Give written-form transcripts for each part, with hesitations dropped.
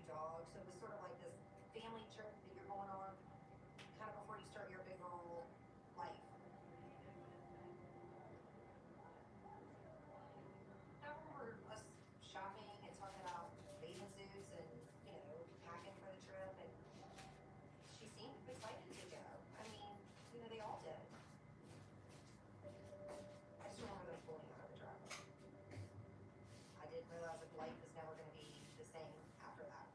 dog. So it was sort of like this family trip that you're going on kind of before you start your big girl life. I remember us shopping and talking about bathing suits and, packing for the trip. And she seemed excited to go. I mean, they all did. I just remember them pulling out of the driveway. I didn't realize that life was never going to be the same after that.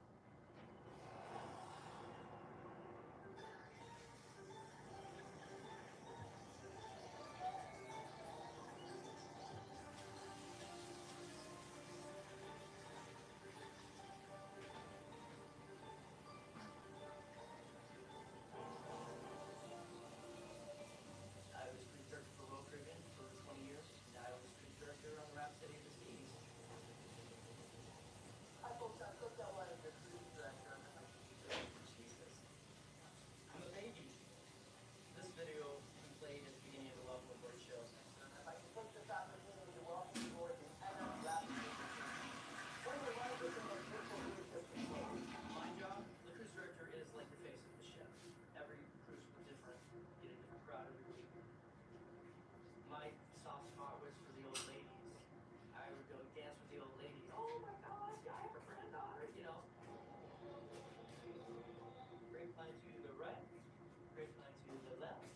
I was cruise director for Royal Caribbean for 20 years. Now I was cruise director on the RAP City of the Seas. Hi folks, I'm Cook Delaware, the cruise director. Jesus. I'm a baby. This video we played at the beginning of the Welcome Aboard show. If I can take this opportunity to welcome you aboard the RAP City. One of the largest and most beautiful cruise ships. My job, the cruise director, is like the face of the ship. Every cruise was different. Get a different crowd every week. My soft spot was for the old ladies. I would go dance with the old ladies. Oh my gosh, I have a granddaughter, Grapevine to the right, grapevine to the left,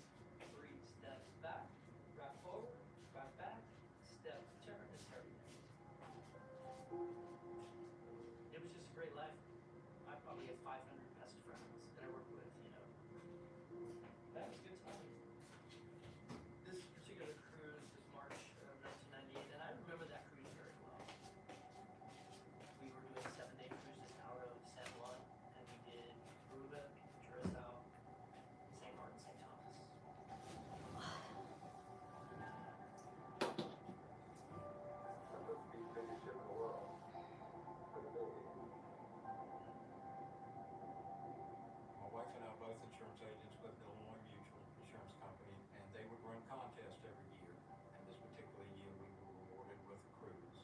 3 steps back, rock forward, rock back, step, turn, and turn. It was just a great life. I probably have 500 best friends that I work with, That was a good time. This particular cruise was March of 1998, and I remember that cruise very well. We were doing 7-day cruises out of San Juan, and we did Aruba, Curacao, St. Martin, St. Thomas. My wife and I are both insurance agents with Illinois Mutual Insurance Company, and they would run contests every year. And this particular year, we were rewarded with a cruise.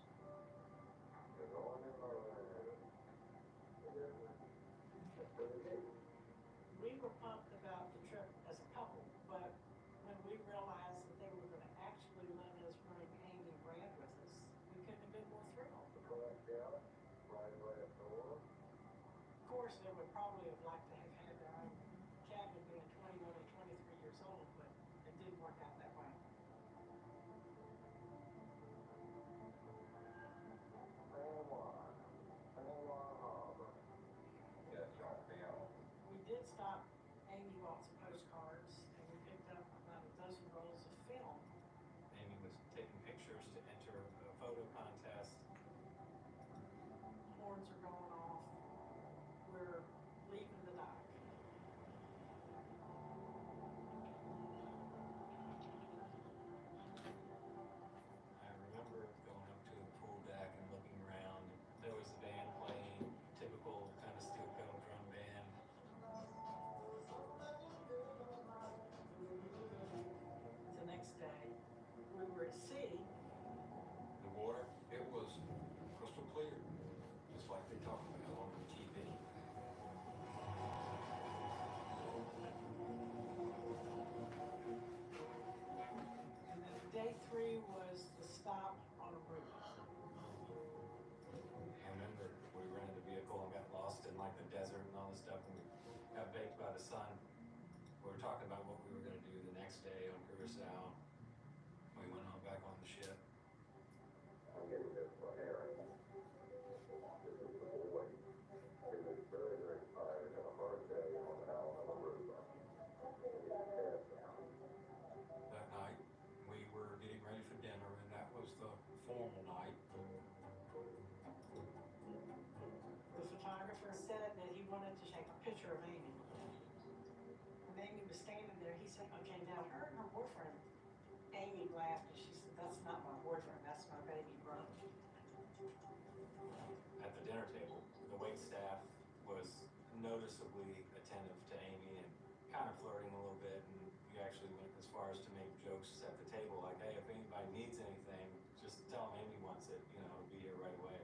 We were pumped about the trip as a couple, but when we realized that they were going to actually let us bring Amy and Brad with us, we couldn't have been more thrilled. Of course, they would probably have liked to have had their own cabin being 21 and 23 years old, but it didn't work out that way. We did stop. Amy bought some postcards, and we picked up about a dozen rolls of film. Amy was taking pictures to enter a photo contest. Horns are going off. We're leaving the dock. I remember going up to the pool deck and looking around. There was a band playing, typical kind of steel pedal drum band. The next day, we were at sea. The water, it was crystal clear, just like they talk about on TV. And then day 3 was the stop on Aruba. I remember we rented a vehicle and got lost in like the desert and all this stuff, and we got baked by the sun. We were talking about what we were going to do the next day on Curacao. We went on back on the ship. I'm getting this for Aaron. This is the boy. He was very, very tired and a hard day on Aruba. That night, we were getting ready for dinner, and that was the formal night. The photographer said that he wanted to take a picture of Amy. When Amy was standing there, he said, okay, now her and her boyfriend. Amy laughed and she said, that's not my boyfriend, that's my baby brother. At the dinner table, the wait staff was noticeably attentive to Amy and kind of flirting a little bit, and we actually went as far as to make jokes at the table, like, hey, if anybody needs anything, just tell them Amy wants it, it'll be here right away.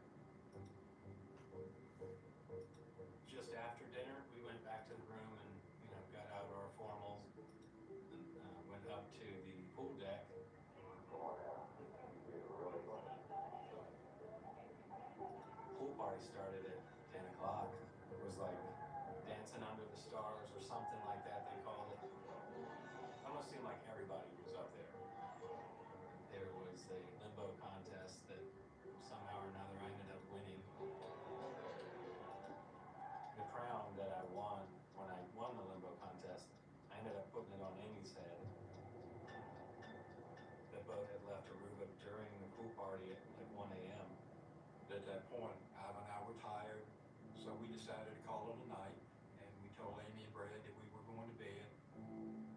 party started at 10 o'clock. It was like dancing under the stars or something like that, they called it. Almost seemed like everybody was up there. There was a limbo contest that somehow or another I ended up winning. The crown that I won when I won the limbo contest, I ended up putting it on Amy's head. The boat had left Aruba during the pool party at like 1 a.m. At that point, Ivan and I were tired, so we decided to call it a night, and we told Amy and Brad that we were going to bed.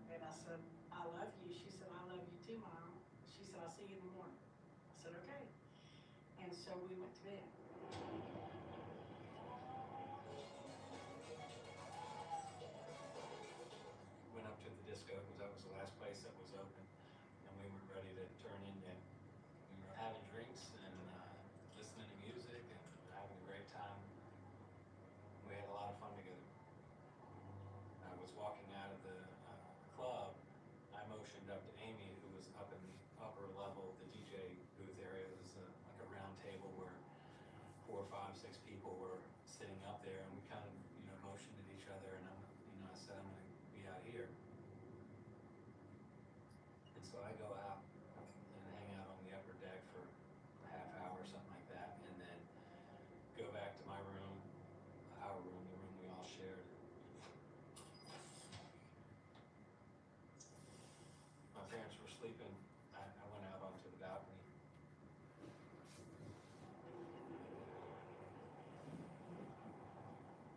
And I said, I love you. She said, I love you too, Mom. She said, I'll see you in the morning. I said, okay. And so we went to bed. Went up to the disco because that was the last place that was open, and we were ready to turn in. And we were having drinks and listening to music and having a great time. We had a lot of fun together. I was walking out of the club. I motioned up to Amy, who was up in the upper level of the DJ booth area. It was like a round table where 4, 5, 6 people were sitting up there, and we kind of, motioned at each other. And I said, I'm going to be out here. And so I go out and hang out on the upper deck for a half hour or something like that, and then go back to my room, our room, the room we all shared. My parents were sleeping. I went out onto the balcony.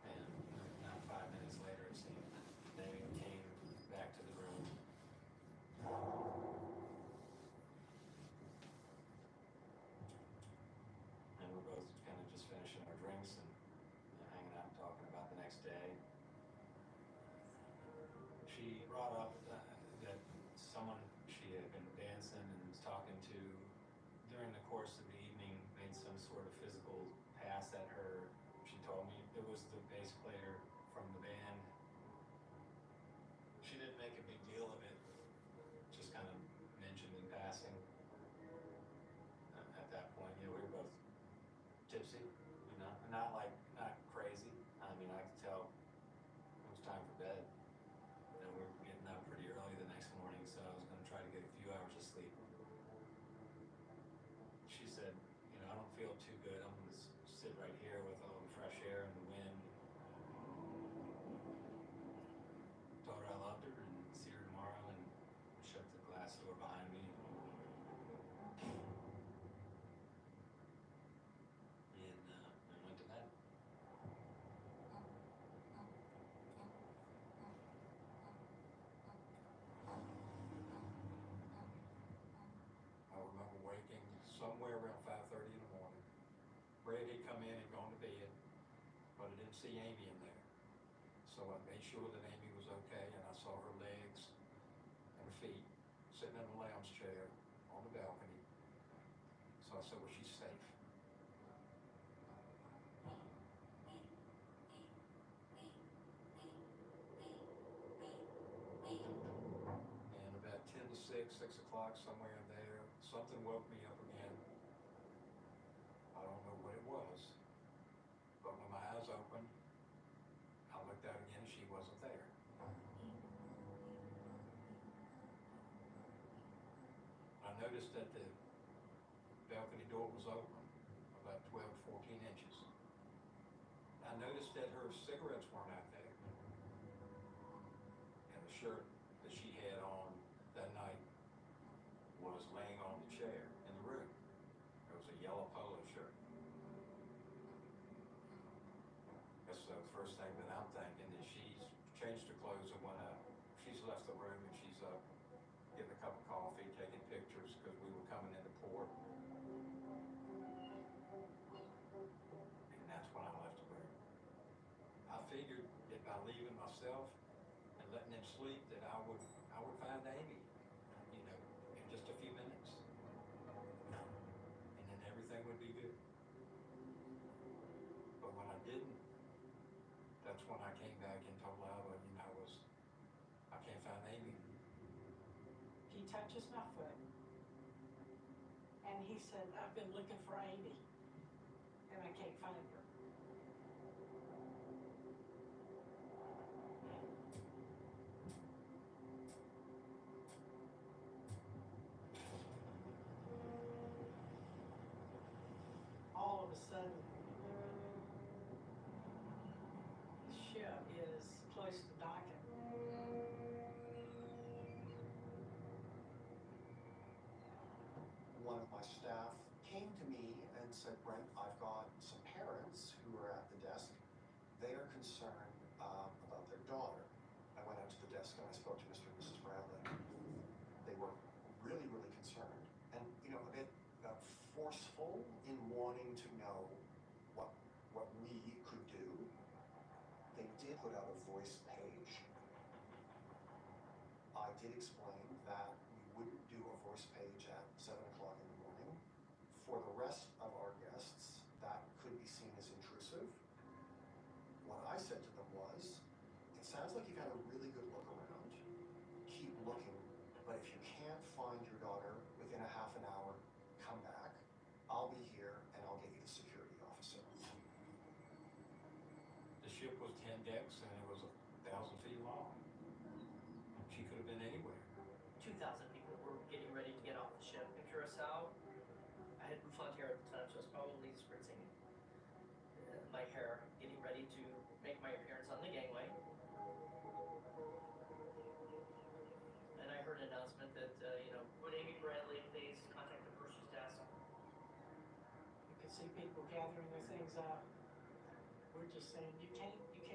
And not 5 minutes later, it seemed, they came back to the room. And we're both kind of just finishing our drinks and hanging out and talking about the next day. She brought up that someone she had been dancing and was talking to during the course of the evening made some sort of physical pass at her. She told me it was the bass player from the band. She didn't make a big deal of it, just kind of mentioned in passing. At that point, we were both tipsy, not crazy. I mean, I could tell it was time for bed. We were getting up pretty early the next morning, so I was going to try to get a few hours of sleep. She said, I don't feel too good. I'm going to sit right here with all the fresh air and the wind. Told her I loved her and see her tomorrow, and shut the glass door behind me. And went to bed. I remember waking somewhere around 5:30 in the morning. Brad had come in and gone to bed, but I didn't see Amy in there. So I made sure that Amy was okay, and I saw her legs and her feet sitting in a lounge chair on the balcony. So I said, well, she's safe. And about 10 to 6 o'clock, somewhere in there, something woke me up again. I don't know what it was, but when my eyes opened, I looked out again and she wasn't there. I noticed that the balcony door was open about 12 to 14 inches. I noticed that her cigarettes weren't out there. And the shirt that she had on that night was laying on the chair in the room. It was a yellow polo shirt. That's the first thing that I'm thinking is she's changed her clothes and went up. She's left the room and she's up getting a cup of coffee, taking pictures because we were coming into port. And that's when I left the room. I figured that by leaving myself and letting them sleep that I would find Amy, in just a few minutes. And then everything would be good. But when I didn't, that's when I came back and told Lava, I can't find Amy. He touches my foot. And he said, I've been looking for Amy. And I can't find her. of a sudden the ship is close to docking. One of my staff came to me and said, Brent, I've got some parents who are at the desk. They are concerned about their daughter. I went out to the desk and I spoke to Mr. and Mrs. Bradley. They were really, really concerned and, a bit forceful in wanting to know what we could do. They did put out a voice page. I did explain that we wouldn't do a voice page at 7 o'clock in the morning. For the rest of our guests, that could be seen as intrusive. What I said to them was, it sounds like you've had a really good look around. Keep looking, but if you can't find your daughter within a half an hour, come back. I'll be here and I'll get you the security officer. The ship was 10 decks and it was 1,000 feet long. She could have been anywhere. 2,000 people were getting ready to get off the ship in Curacao. I had blonde hair at the time, so I was probably spritzing my hair, getting ready to make my appearance on the gangway. And I heard an announcement that, would Amy Bradley please contact the purser's desk? You could see people gathering their things up. We're just saying, you can't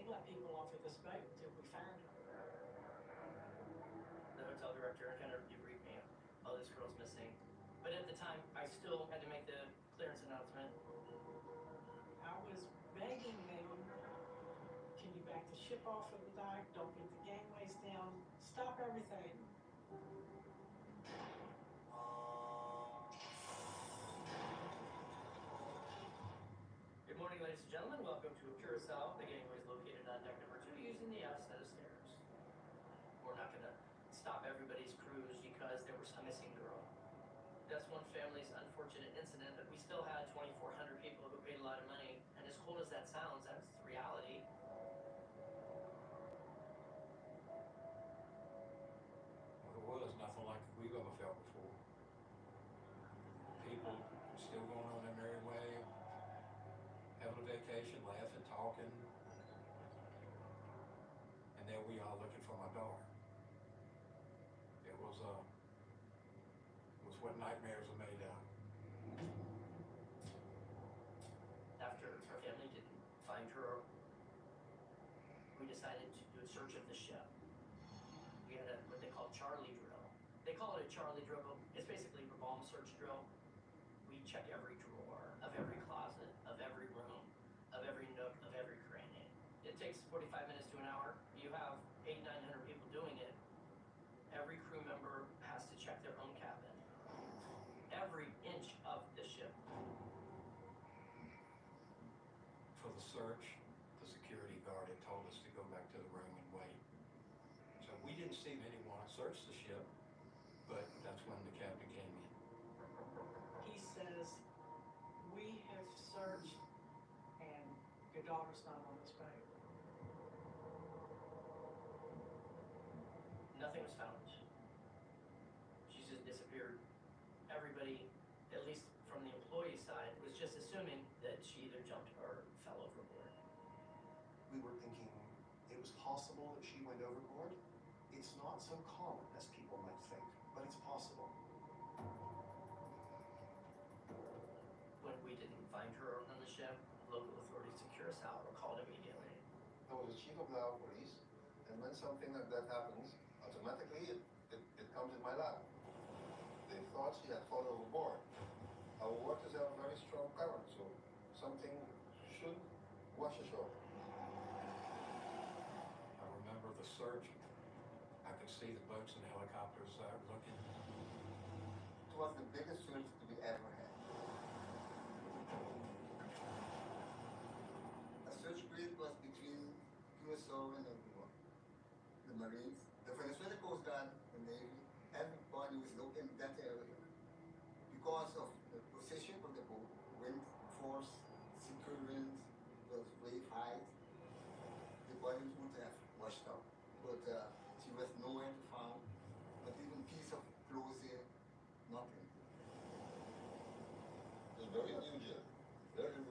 let people off of this boat until we find her. The hotel director kind of debriefed me, oh, this girl's missing. But at the time, I still had to make the clearance announcement. I was begging them, can you back the ship off of the dock? Don't put the gangways down. Stop everything. Good morning, ladies and gentlemen. Welcome to Curacao. The gangway is located on deck number 2 using the F set of stairs. We're not going to stop everybody's cruise because there was a missing girl. That's one family's unfortunate incident, but we still had 2,400 people who paid a lot of money. And as cold as that sounds, that's the reality. Well, it was nothing like we've ever felt before. People still going on their merry way, having a vacation, laughing, talking. And there we are looking for my daughter. It was what nightmares are made of. After our family didn't find her, we decided to do a search of the ship. We had what they call Charlie drill. They call it a Charlie drill, but it's basically a bomb search drill. We check every drawer of every closet, of every room, of every nook, of every cranny. It takes 45 minutes to an hour. You have 800-900 people doing it. Every crew member has to check their own cabin. Every inch of the ship. For the search, the security guard had told us to go back to the room and wait. So we didn't see anyone search the ship, but that's when the captain came in. He says, we have searched and your daughter's not on this boat. Nothing was found. She just disappeared. Everybody, at least from the employee side, was just assuming that she either jumped or fell overboard. We were thinking it was possible that she went overboard. It's not so common as people might think, but it's possible. When we didn't find her on the ship, local authorities in Curacao were called immediately. I was the chief of naval police, and when something like that happens, automatically it comes in my lap. They thought she had fallen overboard. Our waters have very strong current, so something should wash ashore. I remember the search. I could see the boats and helicopters looking. It was the biggest search to be ever had. A search grid was between Curacao and everyone. The Marines, the Venezuelan Coast Guard, the Navy, everybody was looking at that area. Because of the position of the boat, wind force, sea currents, was wave height, the body would have washed out. But she was nowhere to found, not even piece of clothes here, nothing. It was very unusual, very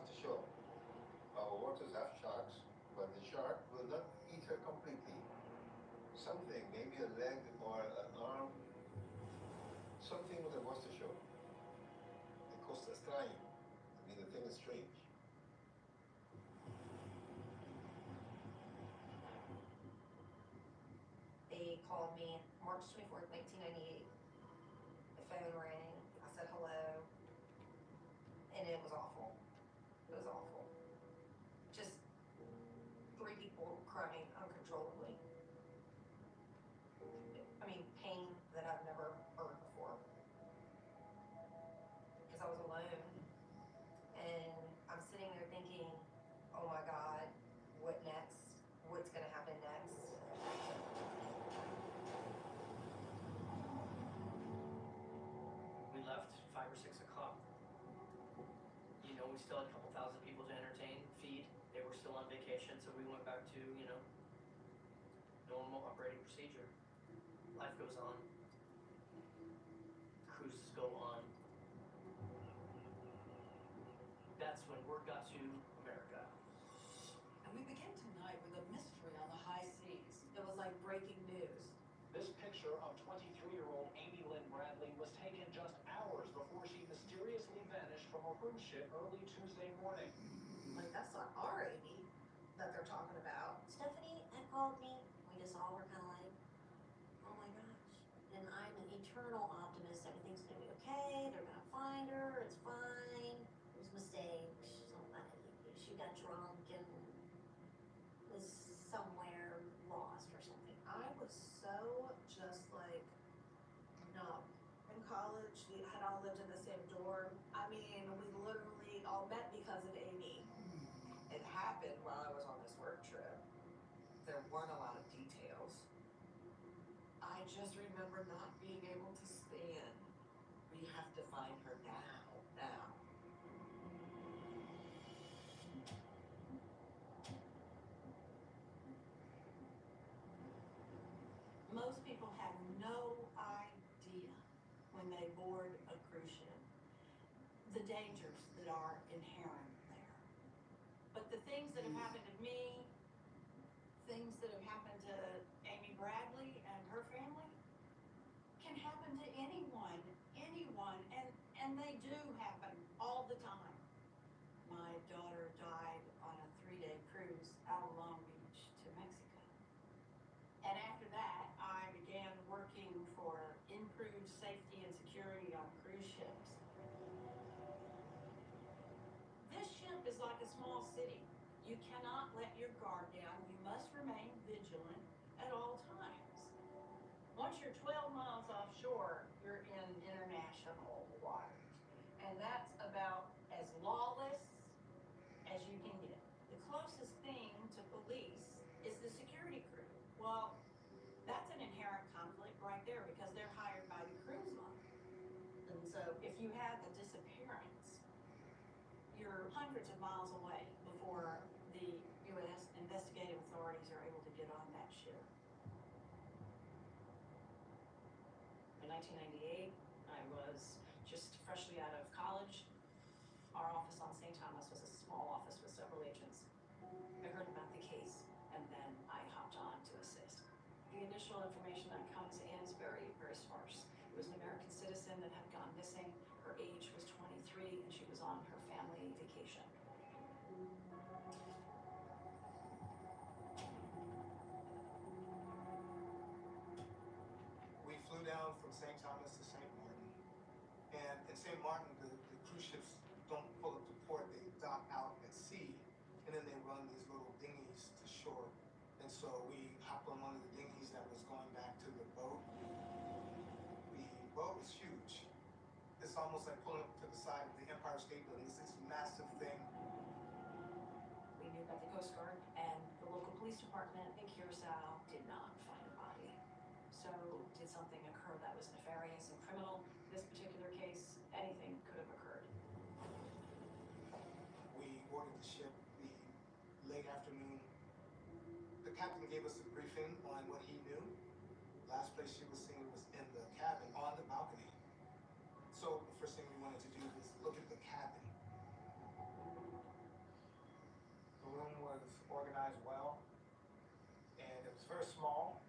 off the shore. Our waters have sharks, but the shark will not eat her completely. Something, maybe a leg or an arm, something would have washed ashore. The coast is crying. I mean, the thing is strange. They called me March 24th, 1998. The phone rang. I said hello. And it was awful. It was awful. Just 3 people crying uncontrollably. I mean, pain that I've never heard before. Because I was alone. And I'm sitting there thinking, oh my God, what next? What's going to happen next? We left 5 or 6 o'clock. You know, we still had a couple thousand people to entertain, feed. They were still on vacation, so we went back to, you know, normal operating procedure. Life goes on. Cruises go on. That's when word got to America. And we began tonight with a mystery on the high seas. It was like breaking news. This picture of 23-year-old Amy Lynn Bradley was taken just hours before she mysteriously vanished from a cruise ship early Tuesday morning. Like, that's not our Amy that they're talking about. Stephanie had called me. We just all were kind of like, oh my gosh. And I'm an eternal optimist. Everything's going to be okay. They're going to find her. It's fine. It was a mistake. She got drunk and was somewhere lost or something. I was so just like numb. In college, we had all lived in the same dorm. I mean, we literally all met because of Amy. It happened while I was on this work trip. There weren't a lot of details. I just remember not being able to stand. We have to find her now. Now. Most people have no idea when they board a cruise ship the dangers that are inherent there. But the things that have happened to me, things that have happened to Amy Bradley and her family, can happen to anyone, and they do happen all the time. My daughter died on a 3-day cruise out of Long Beach to Mexico. And after that, I began working for improved safety and security on cruise ships. This ship is like a small city. You cannot let your guard down. You must remain vigilant at all times. Once you're 12 miles offshore, you're in international waters. And that's about as lawless as you can get. The closest thing to police is the security crew. Well, that's an inherent conflict right there because they're hired by the cruise line. And so if you have a disappearance, you're hundreds of miles away before the U.S. investigative authorities are able to get on that ship. In 1998, I was just freshly out of college. Our office on St. Thomas was a small office with several agents. I heard about the case, and then I hopped on to assist. The initial information that comes in is very, very sparse. It was an American citizen that had gone missing. Her age was 23, and she was on her family vacation. We flew down from St. Thomas to St. Martin. And in St. Martin, the cruise ships don't pull up to port, they dock out at sea. And then they run these little dinghies to shore. And so we hopped on one of the dinghies that was going back to the boat. The boat was huge. It's almost like pulling up to the side of the Empire State Building. It's this massive thing. We knew about the Coast Guard, and the local police department in Curacao did not find a body. So did something occur that was nefarious and criminal? This particular case, anything could have occurred. We boarded the ship the late afternoon. The captain gave us a briefing on what he knew. Last place she was seen was in the cabin on the balcony. So the first thing we wanted to do was look at the cabin. organized well, and it was very small.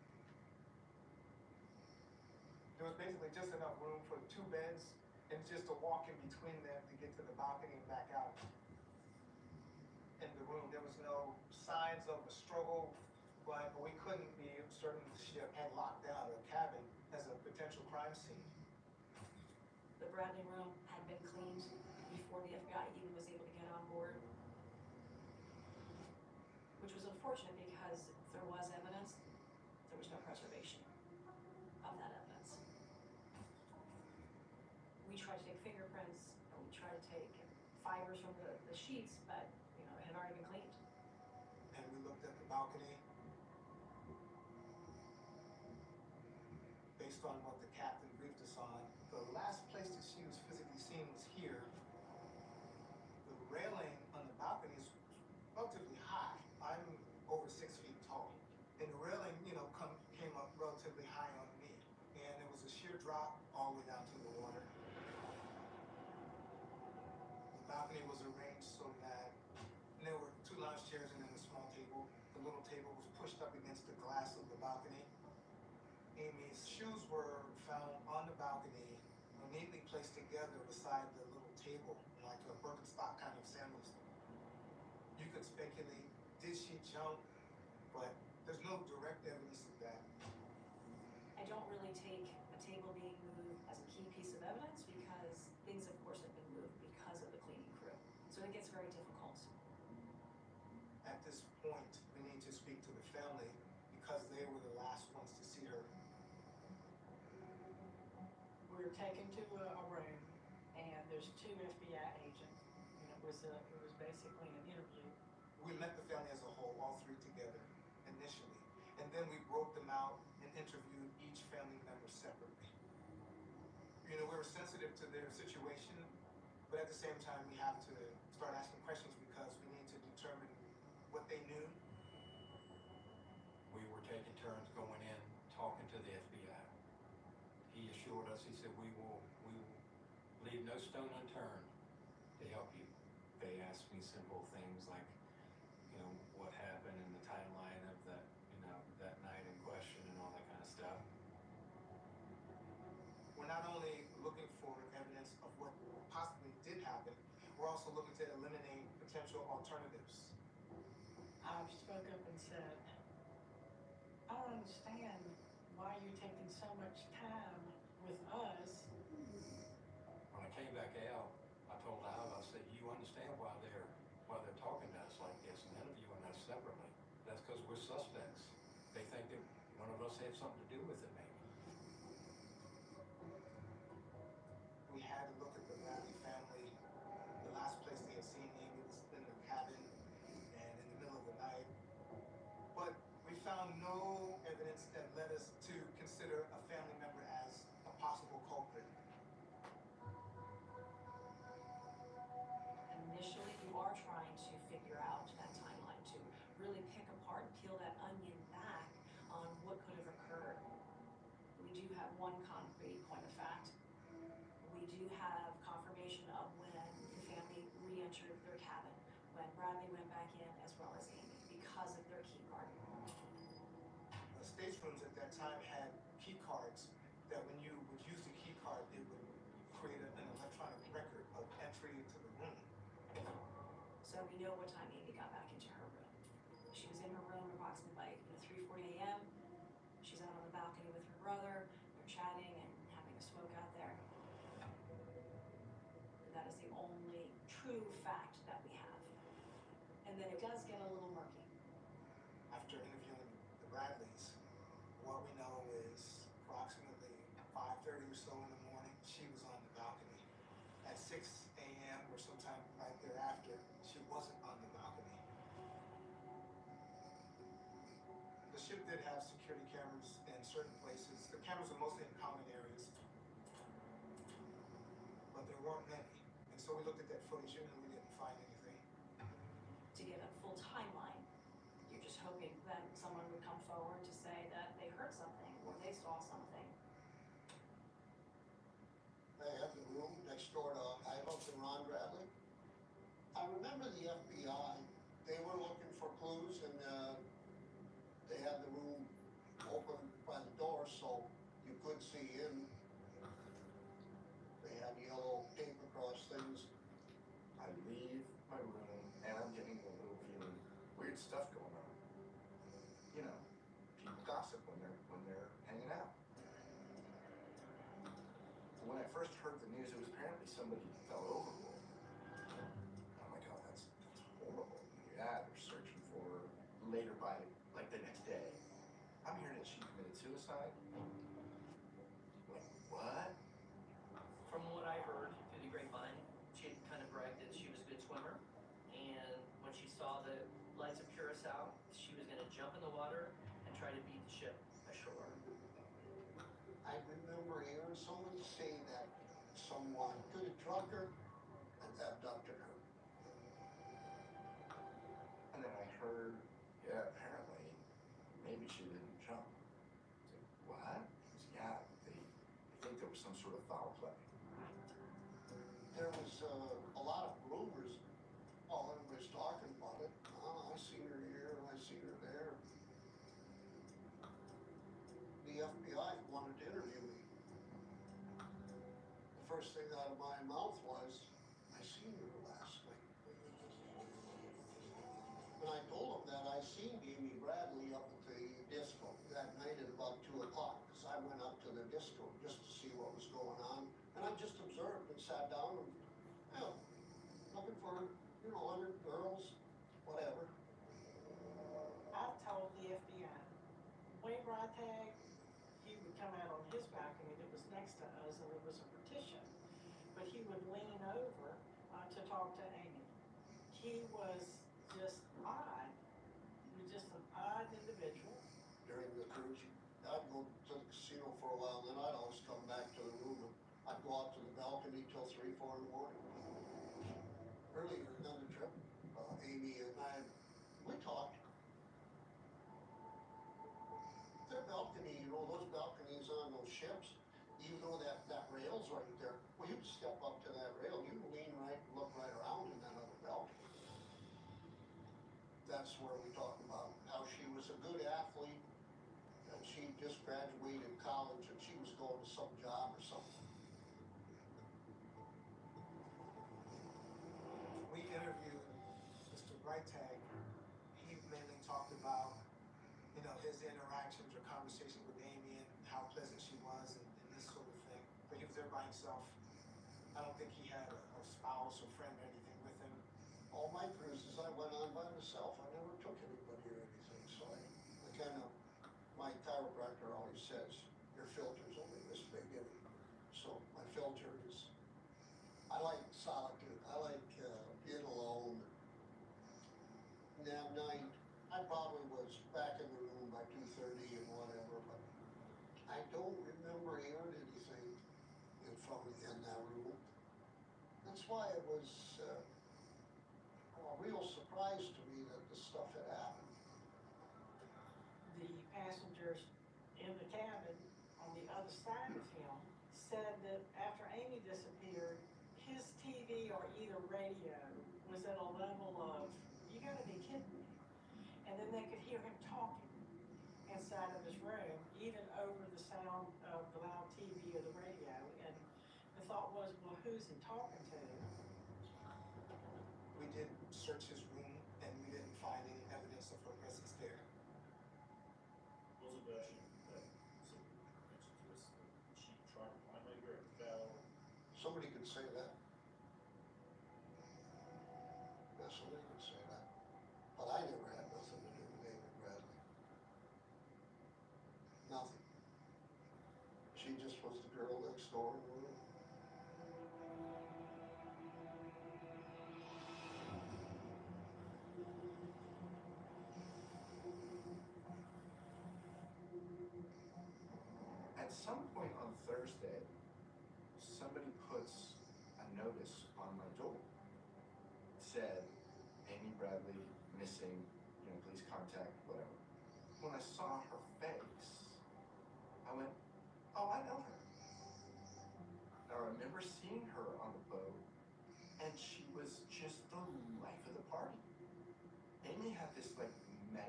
There was basically just enough room for 2 beds and just to walk in between them to get to the balcony and back out in the room. There was no signs of a struggle, but we couldn't be certain the ship had locked down the cabin as a potential crime scene. The Bradley room had been cleaned before the FBI even was able to get on board, which was unfortunate because if there was evidence, there was no preservation of that evidence. We tried to take fingerprints, and we tried to take fibers from the sheets, but it had already been cleaned. And we looked at the balcony. Based on what the captain briefed us on, the last place that she was physically seen was here. The railing on the balcony is relatively high. I'm over 6 feet tall. And the railing, came up relatively high on me. And it was a sheer drop all the way down to the water. The balcony was arranged so that there were 2 lounge chairs and then a small table. The little table was pushed up against the glass of the balcony. Amy's shoes were found on the balcony, neatly placed together beside the little table, like a Birkenstock kind of sandals. You could speculate, did she jump? But there's no direct evidence of that. I don't really take a table being moved as a key piece of evidence because things, of course, have been moved because of the cleaning crew. So it gets very difficult. At this point, we need to speak to the family because they were the last ones to see her. We were taken to a room, and there's 2 FBI agents, and it was basically an interview. We met the family as a whole, all 3 together, initially. And then we broke them out and interviewed each family member separately. We were sensitive to their situation, but at the same time, we have to start asking questions because we need to determine what they knew. We were taking turns going in, talking to the FBI. He assured us, he said, we will leave no stone unturned to help you. They asked me simple things like, what happened in the timeline of that, that night in question and all that kind of stuff. We're not only looking for evidence of what possibly did happen, we're also looking to eliminate potential alternatives. I spoke up and said, I don't understand why you're taking so much time with us. When I came back out, I told Al, I said, you understand why they're talking to us like this and interviewing us separately? That's because we're suspects. They think that one of us had something to do with it, maybe. We had to look at the Bradley family. The last place they had seen Amy was in the cabin and in the middle of the night. But we found no evidence that led us to consider a family member as a possible culprit. Initially, you are trying to figure out that timeline, to really pick apart and peel that onion back on what could have occurred. We do have one concrete point of fact. We do have confirmation of when the family re-entered their cabin, when Bradley went back in, as well as Amy, because of their key card. The staterooms at that time had key cards that when you would use the key card, it would create an electronic record of entry into the room. So we know what time Amy got back into her room. She was in her room approximately by 3:40 a.m. She's out on the balcony with her brother. They're chatting and having a smoke out there. That is the only true fact that we have. And then it does get a little murky. After interviewing the Bradleys, what we know is approximately 5:30 or so in the morning, she was on the balcony. At 6 a.m. or sometime right thereafter, she wasn't on the balcony. The ship did have security cameras in certain places. The cameras were mostly in common areas, but there weren't many. And so we looked at that footage and we didn't find anything. To get a full timeline, you're just hoping that someone would come forward to say that they heard something or they saw something. They have the room next door to Ivo and Ron Bradley. I remember the FBI, they were looking for clues, and they had the room open by the door so you could see in. They had yellow tape across things. I leave my room and I'm getting a little feeling weird stuff going on. You know, people gossip when they're hanging out. When I first heard the news, it was apparently somebody fell overboard. I'm like, oh, that's horrible. Yeah, they're searching for her later by like the next day. I'm hearing that she committed suicide. Like, what? From what I heard through the grapevine, she had kind of bragged that she was a good swimmer, and when she saw the lights of Curacao, she was going to jump in the water and try to beat the ship ashore. I remember hearing someone say that someone could have drugged her and abducted her. And then I heard, yeah, apparently, maybe she didn't jump. It's like, what? Yeah, they think there was some sort of foul play. There was a lot of rumors. All everybody's talking about it. Oh, I seen her here, I seen her there. The FBI wanted to interview me. The first thing out of my mouth was, I seen her last night. And I told them that I seen Amy Bradley up at the disco that night at about 2 o'clock, because I went up to the disco just to see what was going on. And I just observed and sat down and, looking for, other girls, whatever. I've told the FBI, whenever I tagged, he would come out on his balcony that was next to us, and there was a partition. But he would lean over to talk to Amy. He was just odd. He was just an odd individual. During the cruise, I'd go to the casino for a while, then I'd always come back to the room and I'd go out to the balcony till 3, 4 in the morning. Earlier on the trip, Amy and I, we talked. Their balcony, those balconies on those ships, even though that rail's right there, well, you'd step up to that rail, you'd lean right, look right around in that other balcony. That's where we talk about how she was a good athlete, and she just graduated college and she was going to some job or something. We interviewed Mr. Brightag. He mainly talked about, his interactions or conversations with Amy and how pleasant she was and this sort of thing. But he was there by himself. I don't think he had a spouse or friend or anything with him. All my cruises I went on by myself. I never took anybody or anything. So my chiropractor always says, your filter's only this big in it. So my filter is, I like solitude. I like being alone. And that night, I probably was back in the room by 2:30 and whatever, but I don't remember hearing anything in that room. That's why it was a real surprise to me that this stuff had happened. The passengers in the cabin on the other side of him said that after Amy disappeared, his TV or either radio was at a level of, you gotta be kidding me. And then they could hear him talking inside of his room, even over the sound of the loud TV or the radio. And the thought was, well, who's he talking to? We did search his room and we didn't find any evidence of her presence there. Was it that she mentioned to us that she tried to climb over and fell? Somebody could say that. Yeah, somebody could say that. But I never had nothing to do with Amy Bradley. Nothing. She just was the girl next door in the room. At some point on Thursday, somebody puts a notice on my door. It said, Amy Bradley missing, please contact, whatever. When I saw her face, I went, oh, I know her. I remember seeing her on the boat, and she was just the life of the party. Amy had this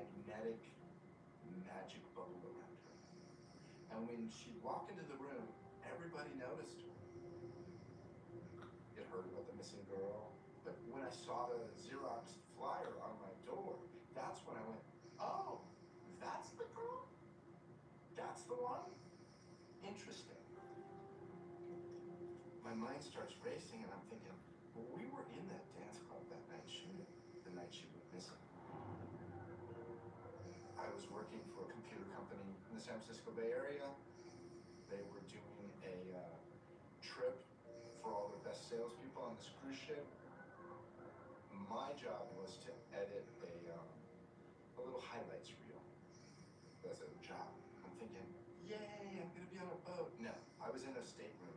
magnetic magic bubble around her. And when she'd walk into the room, everybody noticed her. It heard about the missing girl, but when I saw the Xerox flyer on my door, that's when I went, oh, that's the girl? That's the one? Interesting. My mind starts racing and I'm thinking, well, we were in that dance club that night shooting, the night she went missing. I was working for a computer company in the San Francisco Bay Area. They were doing a trip for all their best salespeople on this cruise ship. My job was to edit a little highlights reel. That's a job. I'm thinking, yay, I'm gonna be on a boat. No, I was in a stateroom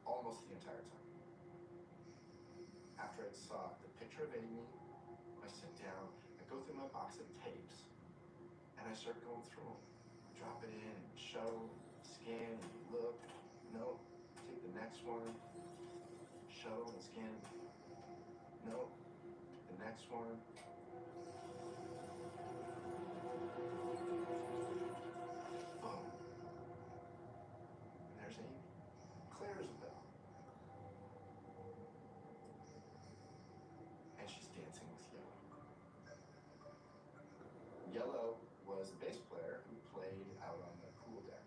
almost the entire time. After I saw the picture of Amy, I sit down, I go through my box of tapes, and I start going through them. Drop it in, show, scan, and look. No, take the next one, show and scan. No, the next one. Boom. And there's Amy, clear as a bell. And she's dancing with Yellow. Yellow was the bass player who played out on the pool deck.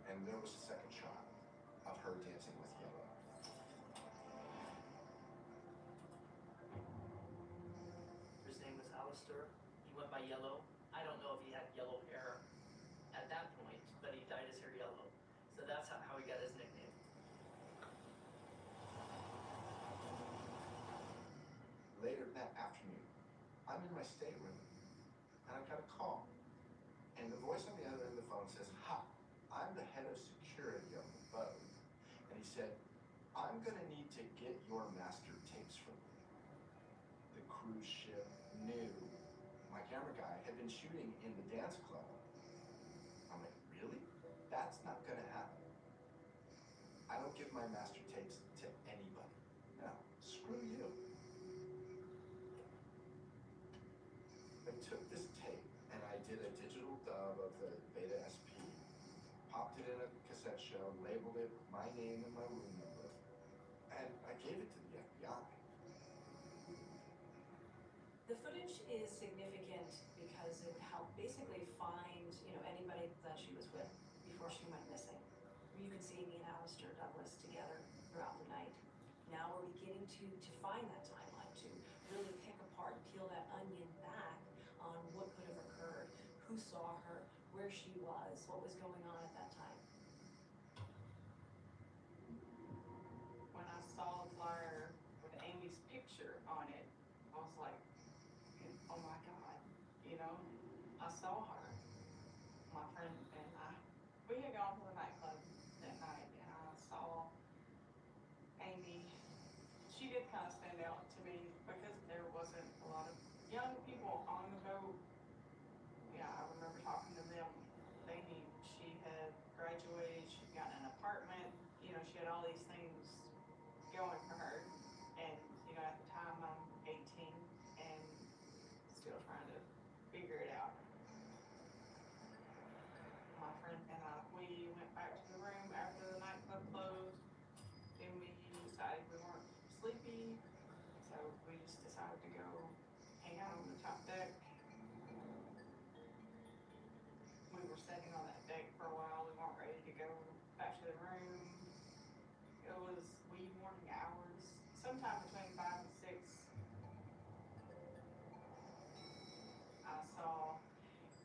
And there was a second shot of her dancing with Yellow. His name was Alistair. He went by Yellow. I don't know if he had yellow hair at that point, but he dyed his hair yellow. So that's how he got his nickname. Later that afternoon, I'm in my stateroom, and I got a call. And the voice on the other end of the phone says, hi, I'm the head of security on the boat. And he said, I'm gonna need to get your master tapes from you. The cruise ship knew my camera guy had been shooting in the dance club. I'm like, really? That's not gonna happen. I don't give my master tapes to anybody. No, screw you. I took this tape and I did a digital dub of the Beta SP, popped it in a cassette shell, labeled it with my name and my room number, and I gave it to the FBI. The footage is significant because it helped basically find, anybody that she was with before she went missing. You can see me and Alistair Douglas together throughout the night. Now we're beginning to find that timeline, to really pick apart, peel that onion back on what could have occurred, who saw her, where she was, what was going on at that time. When I saw the flyer with Amy's picture on it, I was like, oh my God, I saw her. My friend and I, we had gone to the nightclub that night and I saw Amy. She did kind of stand out to me because there wasn't a lot of young people on the boat. Yeah, I remember talking to them. She had graduated, she'd gotten an apartment, she had all these things going for her. And, at the time I'm 18 and still trying to figure it out. My friend and I, we went back to the room after the nightclub closed, and we decided we weren't sleepy, so we just decided to go hang out on the top deck. We were sitting on that deck for a while. We weren't ready to go back to the room. It was wee morning hours, sometime between 5 and 6. I saw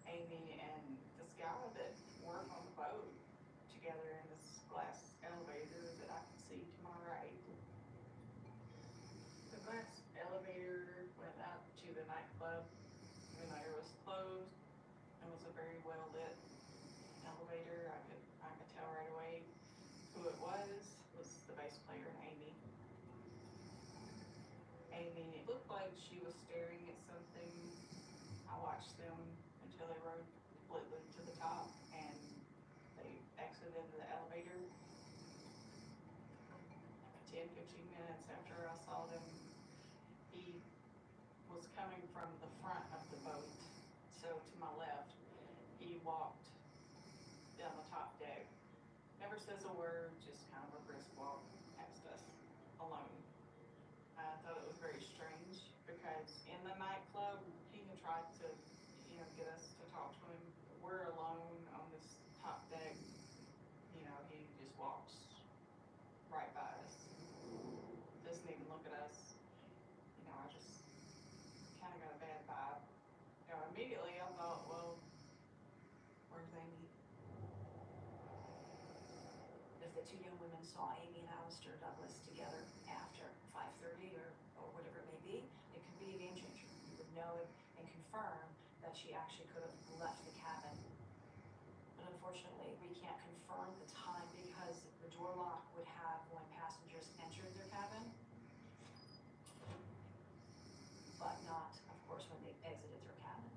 Amy and this guy that worked on the boat together in this glass elevator that I could see to my right. The glass elevator went up to the nightclub. The elevator was closed. It was a very well lit elevator. I could tell right away who it was the bass player and Amy. Amy looked like she was staring at something. I watched them until they rode completely to the top and they exited into the elevator. 10, 15 minutes after I saw them, he was coming from the front of the boat. So to my left, he walked down the top deck. Never says a word, just kind of a brisk walk past us alone. I thought it was very strange because in the nightclub, he had tried to, get us to talk to him. We're alone on this top deck. He just walks right by us. Doesn't even look at us. I just kind of got a bad vibe. Immediately I thought, well, where's Amy? If the two young women saw Amy and Alistair Douglas together after 5:30 or whatever it may be, it could be a game changer. You would know and confirm that she actually could have left the cabin. But unfortunately, we can't confirm the time because the door lock would have when passengers entered their cabin, but not, of course, when they exited their cabin.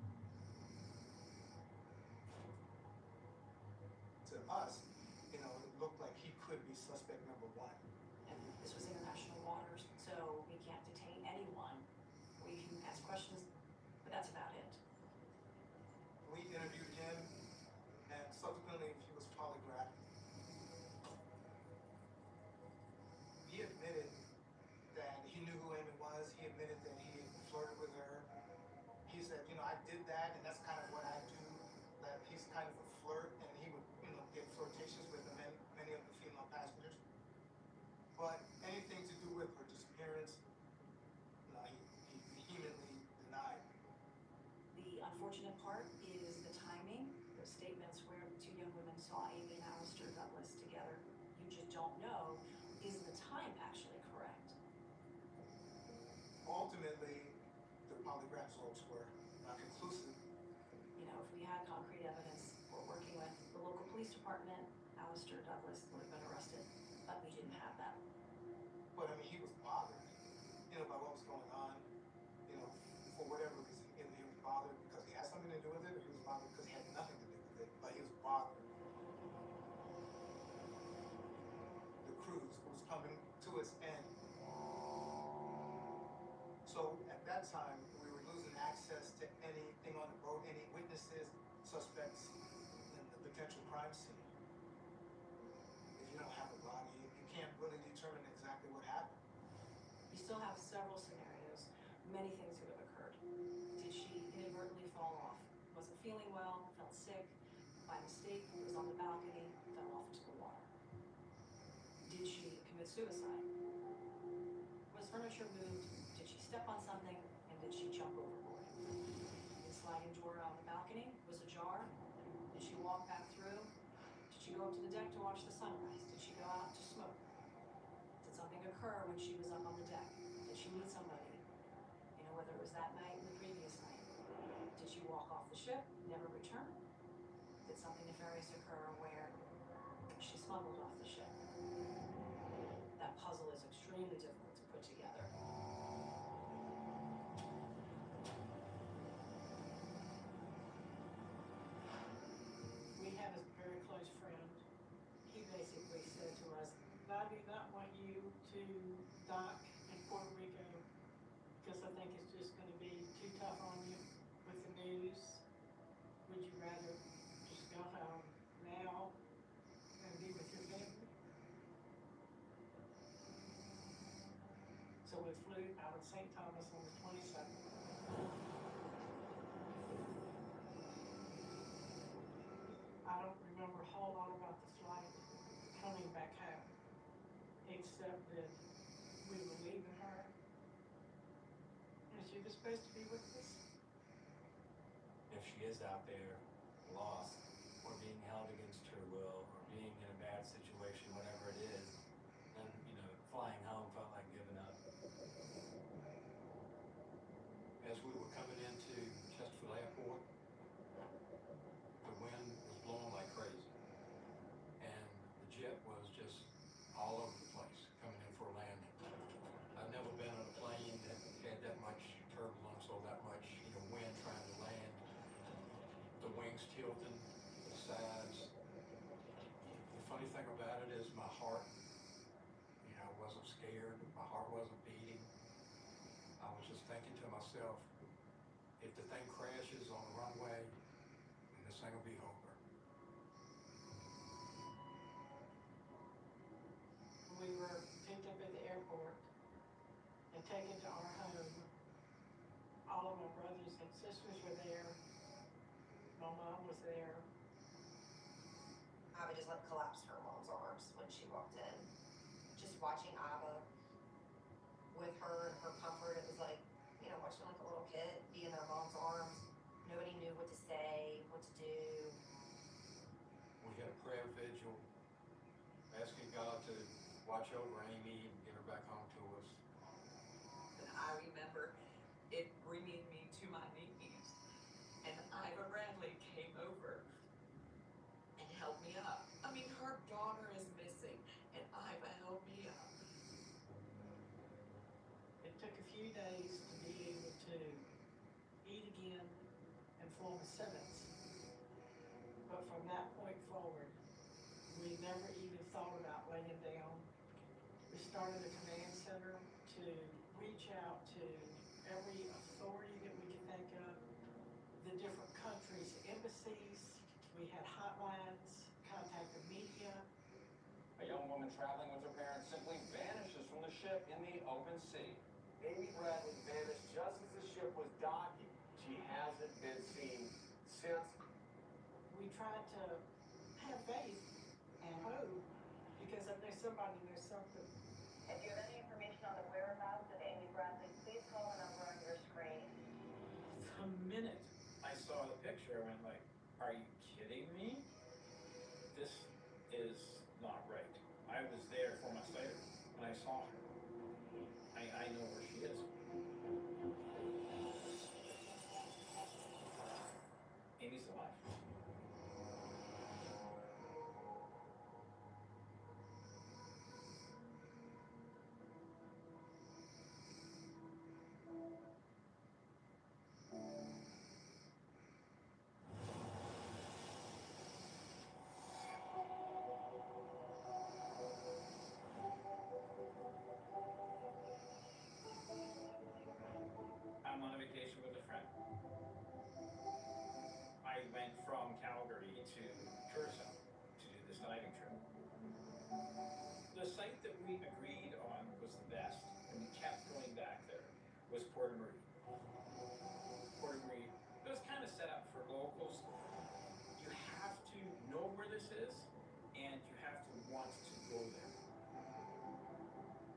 To us, it looked like he could be suspect number one. And this was international waters, so we can't detain anyone. We can ask questions, but that's about it. We interviewed him, and subsequently he was polygraphed. He admitted that he knew who Amy was. He admitted that he flirted with her. He said, I did that, and that's kind of what I do. That he's kind of a flirt, and he would, get flirtatious with many of the female passengers. But anything to do with her disappearance, no, he vehemently denied. The unfortunate part is the timing. Those statements where the two young women saw Amy and Alistair Douglas together, you just don't know, is the time actually correct? Ultimately, the polygraph results were not conclusive. If we had concrete evidence, we're working with the local police department, Alistair Douglas would have been arrested, but we didn't have that. But he was bothered, by what was going on, for whatever reason. Either he was bothered because he had something to do with it, or he was bothered because he had nothing to do with it, but he was bothered. The cruise was coming to its end. So at that time, we were losing access to anything on the boat, any witnesses, suspects in the potential crime scene. If you don't have a body, you can't really determine exactly what happened. You still have several scenarios. Many things could have occurred. Did she inadvertently fall off? Wasn't feeling well, felt sick, by mistake, was on the balcony, fell off into the water. Did she commit suicide? Was furniture moved? Did she step on something? And did she jump overboard? The sliding door on the balcony was ajar. Did she walk back through? Did she go up to the deck to watch the sunrise? Did she go out to smoke? Did something occur when she was up on the deck? Did she meet somebody? Whether it was that night or the previous night. Did she walk off the ship, never return? Did something nefarious occur where she smuggled off the ship? That puzzle is extremely difficult to put together. We have a very close friend. He basically said to us, I do not want you to dock in Puerto Rico because I think it's just going to be too tough on you with the news. Would you rather just go home now and be with your family? So we flew out of St. Thomas on the 27th. I don't remember a whole lot about the flight coming back home, except that we were leaving her, and she was supposed to be with us. If she is out there lost or being held against her will or being in a bad situation, whatever it is, then, flying home felt like giving up. As we were coming into Chesterfield Airport, the wind was blowing like crazy. And the jet was just all over the place coming in for a landing. I've never been on a plane that had that much turbulence or that much, wind trying to land. The wings tilting, the sides. The funny thing about it is my heart, wasn't skating thinking to myself, if the thing crashes on the runway, then this thing will be over. We were picked up at the airport and taken to our home. All of my brothers and sisters were there. My mom was there. Ava just like collapsed in her mom's arms when she walked in. Just watching Ava with her and her comfort, it was like, you know, watching like a little kid be in their mom's arms. Nobody knew what to say, what to do. We had a prayer vigil, asking God to watch over Amy and get her back home to us. And I remember it bringing me to my knees, and Iva Bradley came over and held me up. I mean, her daughter is missing, and Iva held me up. It took a few days to be able to eat again and form a sentence. But from that point forward, we never even thought about laying down. We started a command center to reach out to every authority that we could think of, the different countries' embassies. We had hotlines, contact the media. A young woman traveling with her parents simply vanishes from the ship in the open sea. Amy Bradley vanished just as the ship was docking. She hasn't been seen since. We tried to have faith and hope because if there's somebody, there's something. If you have any information on the whereabouts of Amy Bradley, please call the number on your screen. The minute I saw the picture, I went like, are you kidding me? This is not right. I was there 4 months later when I saw her. I know where she is. Amy's alive. I'm on a vacation with a friend. I went from Calgary to Curacao to do this diving trip. The site that we agreed on was the best, and we kept going back there, was Porta Marie. Porta Marie, it was kind of set up for locals. You have to know where this is, and you have to want to go there.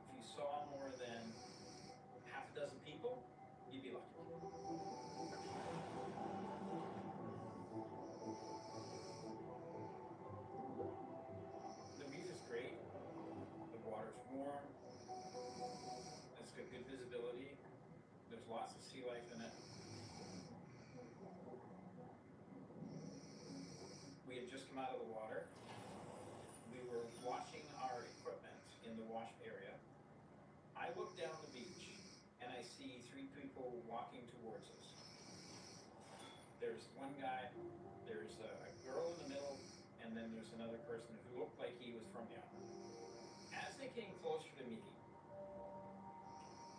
If you saw more than half a dozen people, you'd be lucky. The reef is great. The water's warm. It's got good visibility. There's lots of sea life in it. We had just come out of the water. We were washing our equipment in the wash area. I look down the beach and I see 3 people walking towards us. There's one guy, there's a girl in the middle, and then there's another person who looked like he was from the island. As they came closer to me,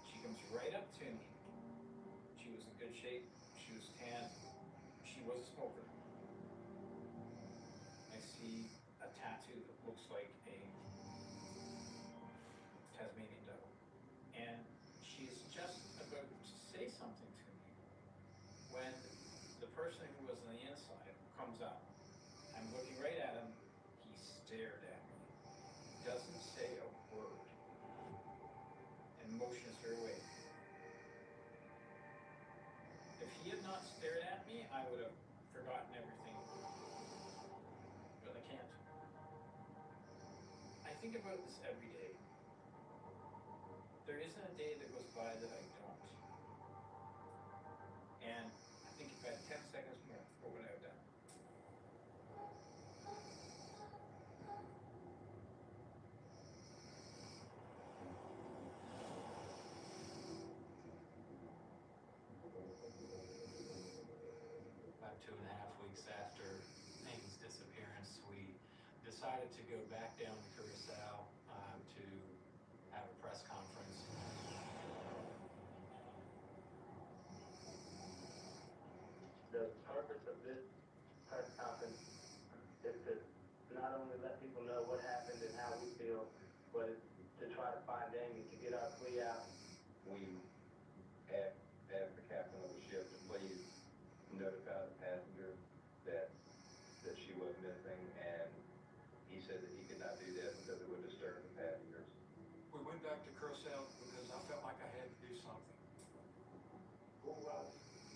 she comes right up to me. She was in good shape, she was tan, she was a smoker. I see a tattoo that looks like a Tasmanian devil. And she's just about to say something to me when the person who was on the inside comes up. I'm looking right at him. He stared at me. Doesn't say a word. And motions her away. If he had not stared at me, I would have forgotten everything. But I can't. I think about this every day. There isn't a day that goes by that I don't. And I think if I had 10 seconds more, what would I have done? About 2.5 weeks after Amy's disappearance, we decided to go back down to Curacao to have a press conference. this press conference is to not only let people know what happened and how we feel, but it's to try to find Amy, to get our plea out. We asked the captain of the ship to please notify the passenger that she was missing, and he said that he could not do that because it would disturb the passengers. We went back to Curacao because I felt like I had to do something. Who was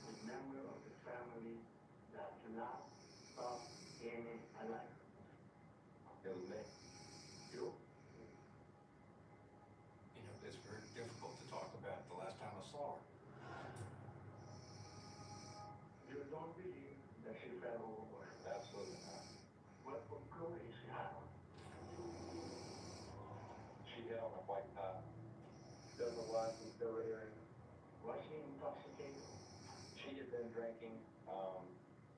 the member of the family that not thought Amy alive? It was me. You? You know, it's very difficult to talk about the last time I saw her. You don't believe that she fell overboard? Absolutely not. What conclusion she had? She had on a white top. Still no watch and still a hearing. Was she intoxicated? She had been drinking.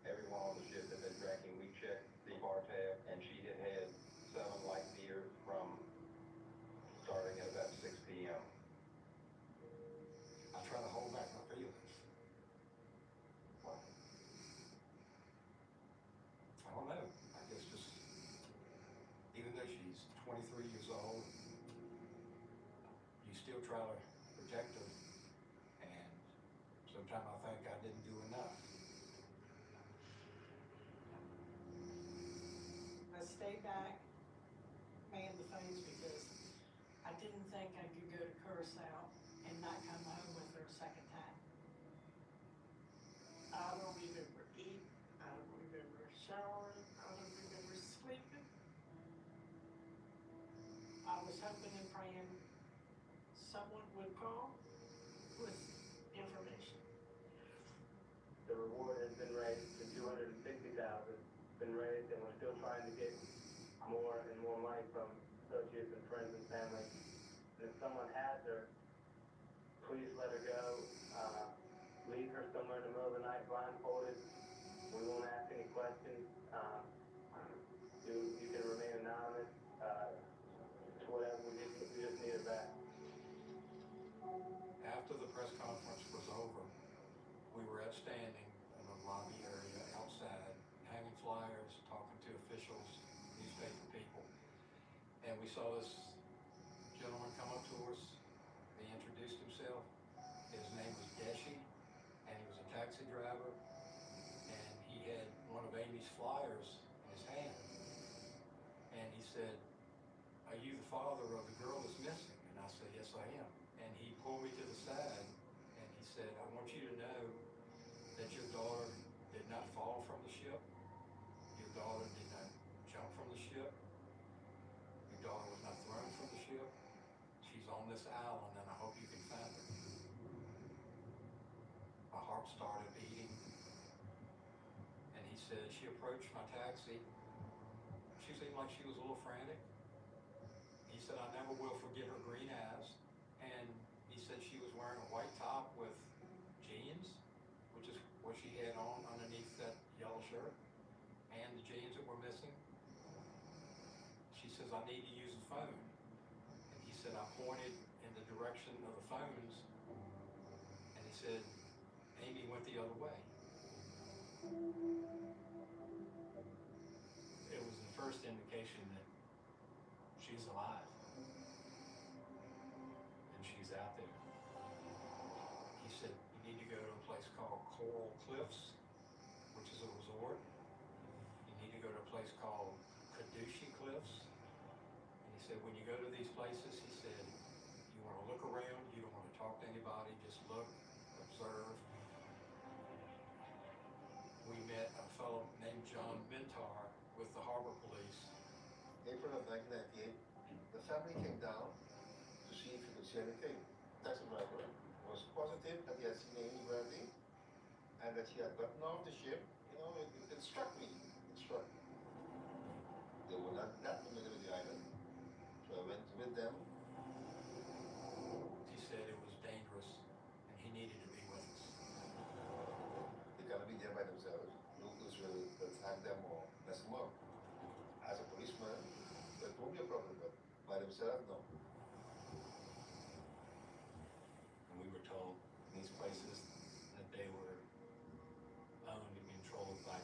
Everyone on the ship had been drinking. We checked the bar tab, and she had had 7 light beers from starting at about 6 p.m. I try to hold back my feelings. I don't know. I guess just, even though she's 23 years old, you still try to protect her. And sometimes I think I didn't do enough. I stayed back, manned the phones because I didn't think I could go to Curacao and not come home with her a second time. I don't remember eating, I don't remember showering, I don't remember sleeping. I was hoping and praying someone would call with information. The reward has been raised to $260,000. Been raised, and we're still trying to get more and more money from associates and friends and family. And if someone has her, please let her go. Leave her somewhere in the middle of the night blindfolded. We won't ask any questions. You can remain anonymous. Whatever, we just need her back. After the press conference was over, we were outstanding in the lobby area outside, hanging flyers, talking to officials, newspaper people. And we saw this gentleman come up to us. He introduced himself. His name was Deshi, and he was a taxi driver. And he had one of Amy's flyers in his hand. And he said, "Are you the father of the girl that's missing?" And I said, "Yes, I am." And he pulled me to the side and he said, "I want you to know that your daughter did not fall from the ship. Your daughter did not jump from the ship. Your daughter was not thrown from the ship. She's on this island, and I hope you can find her." My heart started beating. And he said, she approached my taxi. She seemed like she was a little frantic. He said, "I never will forget her green eyes." And he said she was wearing a white top with jeans, which is what she had on underneath that yellow shirt, and the jeans that were missing. She says, "I need to use the phone." And he said, I pointed in the direction of the phones, and he said, "Amy went the other way." It was the first indication that she's alive. And she's out there. He said, "You need to go to a place called Coral Cliffs, which is a resort. You need to go to a place called Kadushi Cliffs." And he said, "When you go to these places," he said, "you want to look around, you don't want to talk to anybody, just look, observe." We met a fellow named John Mintar with the Harbor Police. April of 1998, the family came down to see if he could see anything. Taxi driver was positive that he had seen Amy Bradley and that he had gotten off the ship. You know, it struck me. It struck me. They were not that familiar with the island, so I went with them. He said it was dangerous and he needed to be with us. They cannot be there by themselves. Locals will attack them or mess them up. As a policeman, that won't be a problem, but by themselves, no. And we were told these places that they were owned and controlled by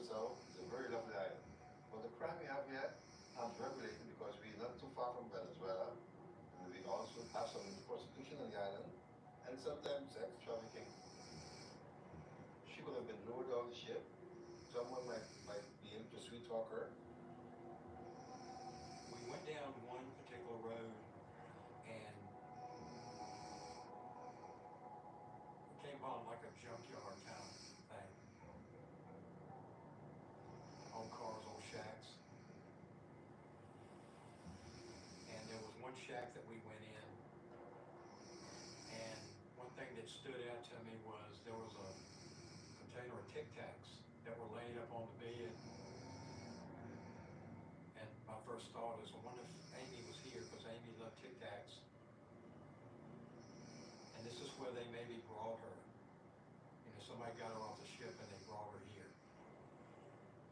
Curacao is a very lovely island. But the crime we have here are regulated because we're not too far from Venezuela. And we also have some prostitution on the island and sometimes sex trafficking. She could have been lured off the ship. Someone might be able to sweet talk her. We went down one particular road and we came on like a junkyard kind of thing. Old cars, old shacks. And there was one shack that we went in, and one thing that stood out to me was there was a container of Tic Tacs that were laid up on the bed. And my first thought is, I wonder if Amy was here, because Amy loved Tic Tacs. And this is where they maybe brought her. You know, somebody got her off the ship and they brought her here.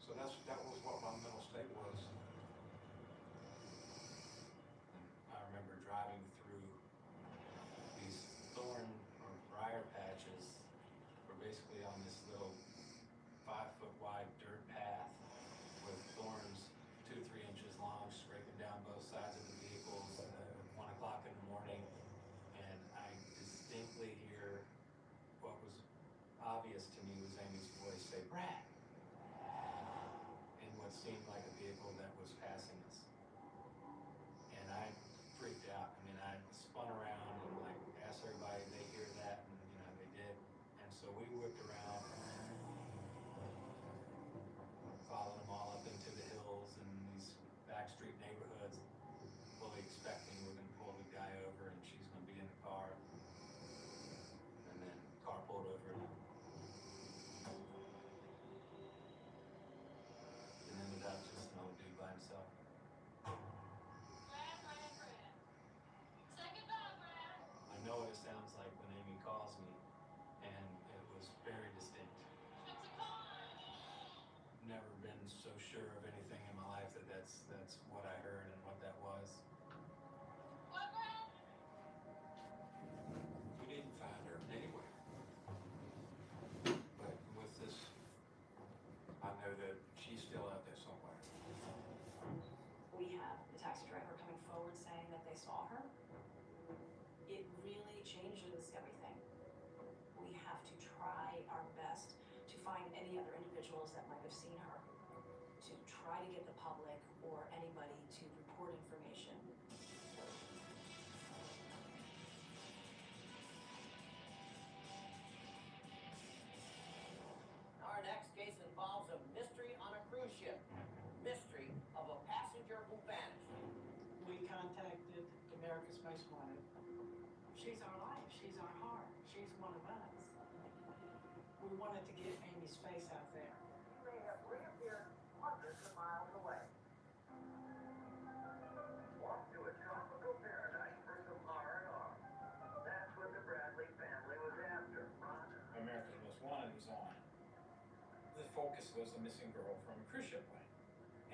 So that was what my mental state was. I remember driving through these thorn or briar patches. We're basically on this little 5-foot wide dirt path with thorns 2 to 3 inches long, scraping down both sides of the vehicles at 1 o'clock in the morning. And I distinctly hear what was obvious to me was Amy's voice say, "Brad," in what seemed like a vehicle that was passing us. And I freaked out. I mean, I spun around and like asked everybody if they hear that, and you know they did. And so we whipped around, followed them all up into the hills and these backstreet neighborhoods, fully expecting we're going to pull the guy over and she's going to be in the car. And then the car pulled over. And ended up just an old dude by himself. I know what it sounds like when Amy calls me, and it was very distinct. Never been so sure of anything in my life that that's what I heard and what that was. We didn't find her anywhere. But with this, I know that she's still out there somewhere. We have the taxi driver coming forward saying that they saw her. It really changes everything. We have to try our best to find any other individuals that might have seen her, to try to get the public or anybody to report information. Our next case involves a mystery on a cruise ship. Mystery of a passenger who vanished. We contacted America's Most Wanted. She's our life, she's our heart, she's one of us. We wanted to get Amy's face out there. She may have reappeared hundreds of miles away. Off to a tropical paradise for some R&R. That's what the Bradley family was after, Ron. America's Most Wanted was on. The focus was the missing girl from a cruise ship line,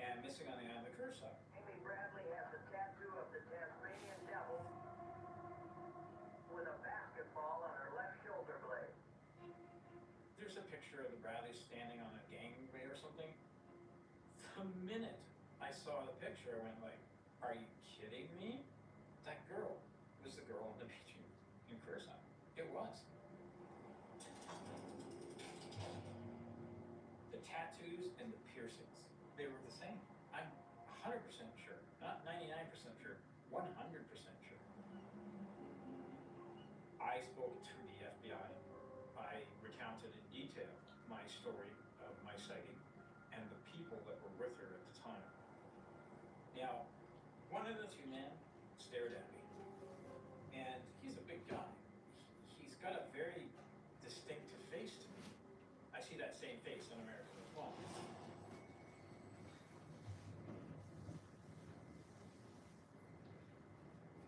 and missing on the island of Curacao. Amy Bradley has a tattoo of the Tasmanian devil with a basketball on her left shoulder blade. There's a picture of the Bradleys standing on a gangway or something. The minute I saw the picture, I went like, are you kidding me? That girl was the girl on the beach in Curacao. It was. The tattoos and the piercings, they were the same. I'm 100% sure, not 99% sure, 100% sure. I spoke to the FBI. I recounted in detail my story of my sighting and the people that were with her at the time. Now, one of the two men stared at me, and he's a big guy. He's got a very distinctive face to me. I see that same face in America as well.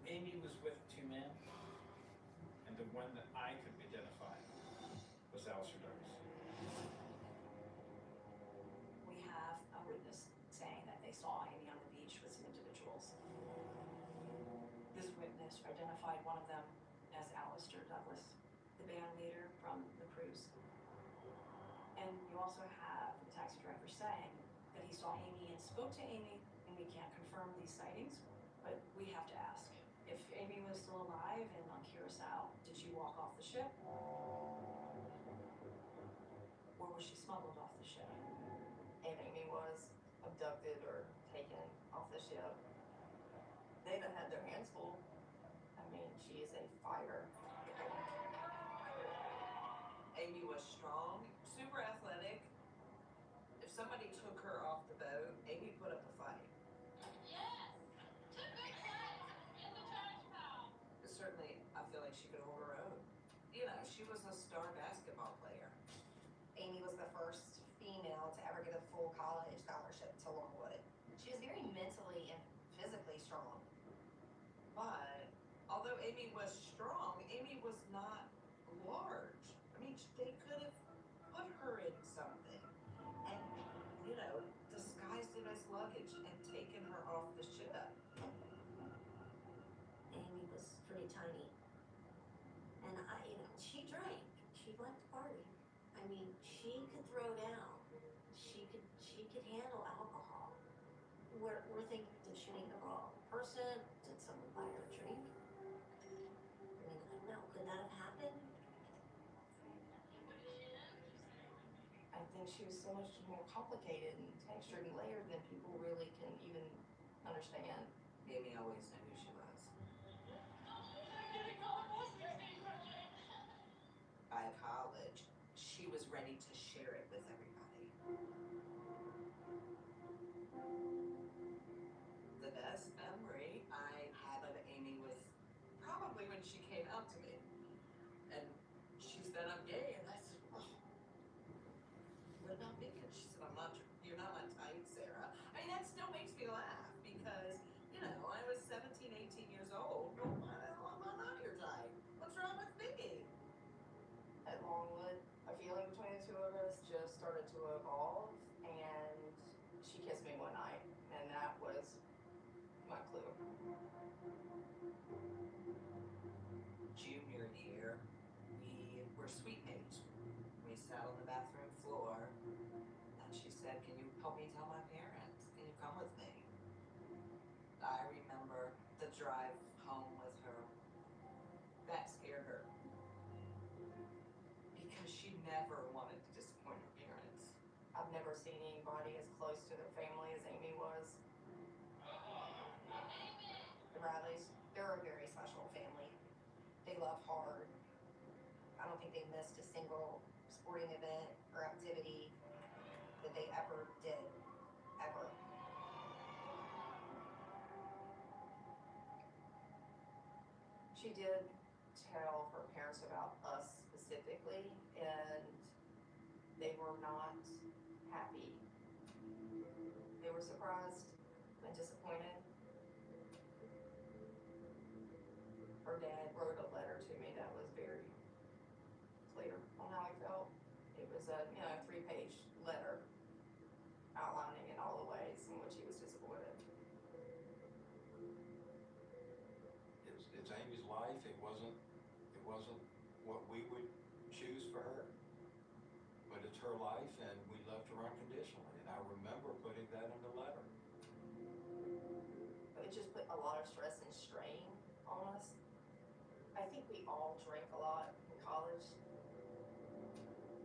Amy was with two men, and the one that I could identify was Alistair Douglas. We have a witness saying that they saw Amy on the beach with some individuals. This witness identified one of them as Alistair Douglas, the band leader from the cruise. And you also have the taxi director saying that he saw Amy and spoke to Amy, and we can't confirm these sightings, but we have to ask. If Amy was still alive and on Curacao, did she walk off the ship? Or was she smuggled off the ship? And Amy was abducted or taken off the ship. They've had their hands full. I mean, she is a fighter. Amy was strong, super athletic. If somebody took her off the boat, Amy put up a fight. But certainly, I feel like she could hold her own. You know, she was a star basketball player. Amy was the first female to ever get a full college scholarship to Longwood. She was very mentally and physically strong. But although Amy was strong, Amy was not large. I mean, they could have put her in something and, you know, disguised it as luggage and taken her off the ship. Amy was pretty tiny. And she drank. She liked to party. I mean, she could throw down. She could handle alcohol. We're thinking, did she meet the wrong person? Did someone buy her a drink? I mean, I don't know. Could that have happened? I think she was so much more complicated and textured and layered than people really can even understand. Amy always knew who she was. By college, she was ready to share it with everybody. The best memory I have of Amy was probably when she came out to me. And she said, I'm gay. And I said, oh, what about me? And she said, you're not my type, Sarah. I mean, that still makes me laugh because, you know, I was 17, 18 years old. Well, why the hell am I not your type? What's wrong with me? At Longwood, a feeling between the two of us just started to evolve, and she kissed me one night, and that was my clue. Junior year, we were suite mates. We sat on the bathroom floor, and she said, can you help me tell my parents? Can you come with me? I remember the drive home with her. That scared her. Because she never wanted to disappoint her parents. I've never seen anybody as close to their family as Amy was. The Bradleys, they're a very special family. They love hard. I don't think they missed a single sporting event or activity that they ever did, ever. She did tell her parents about us specifically, and they were not happy. They were surprised and disappointed. Her dad wrote a letter to me that was very clear on how he felt. It was a 3-page letter outlining in all the ways in which he was disappointed. It's Amy's life. It wasn't what we would choose for her. But it's her life, and we loved her unconditionally. And I remember putting that in the letter. But it just put a lot of stress and strain on us. I think we all drank a lot in college,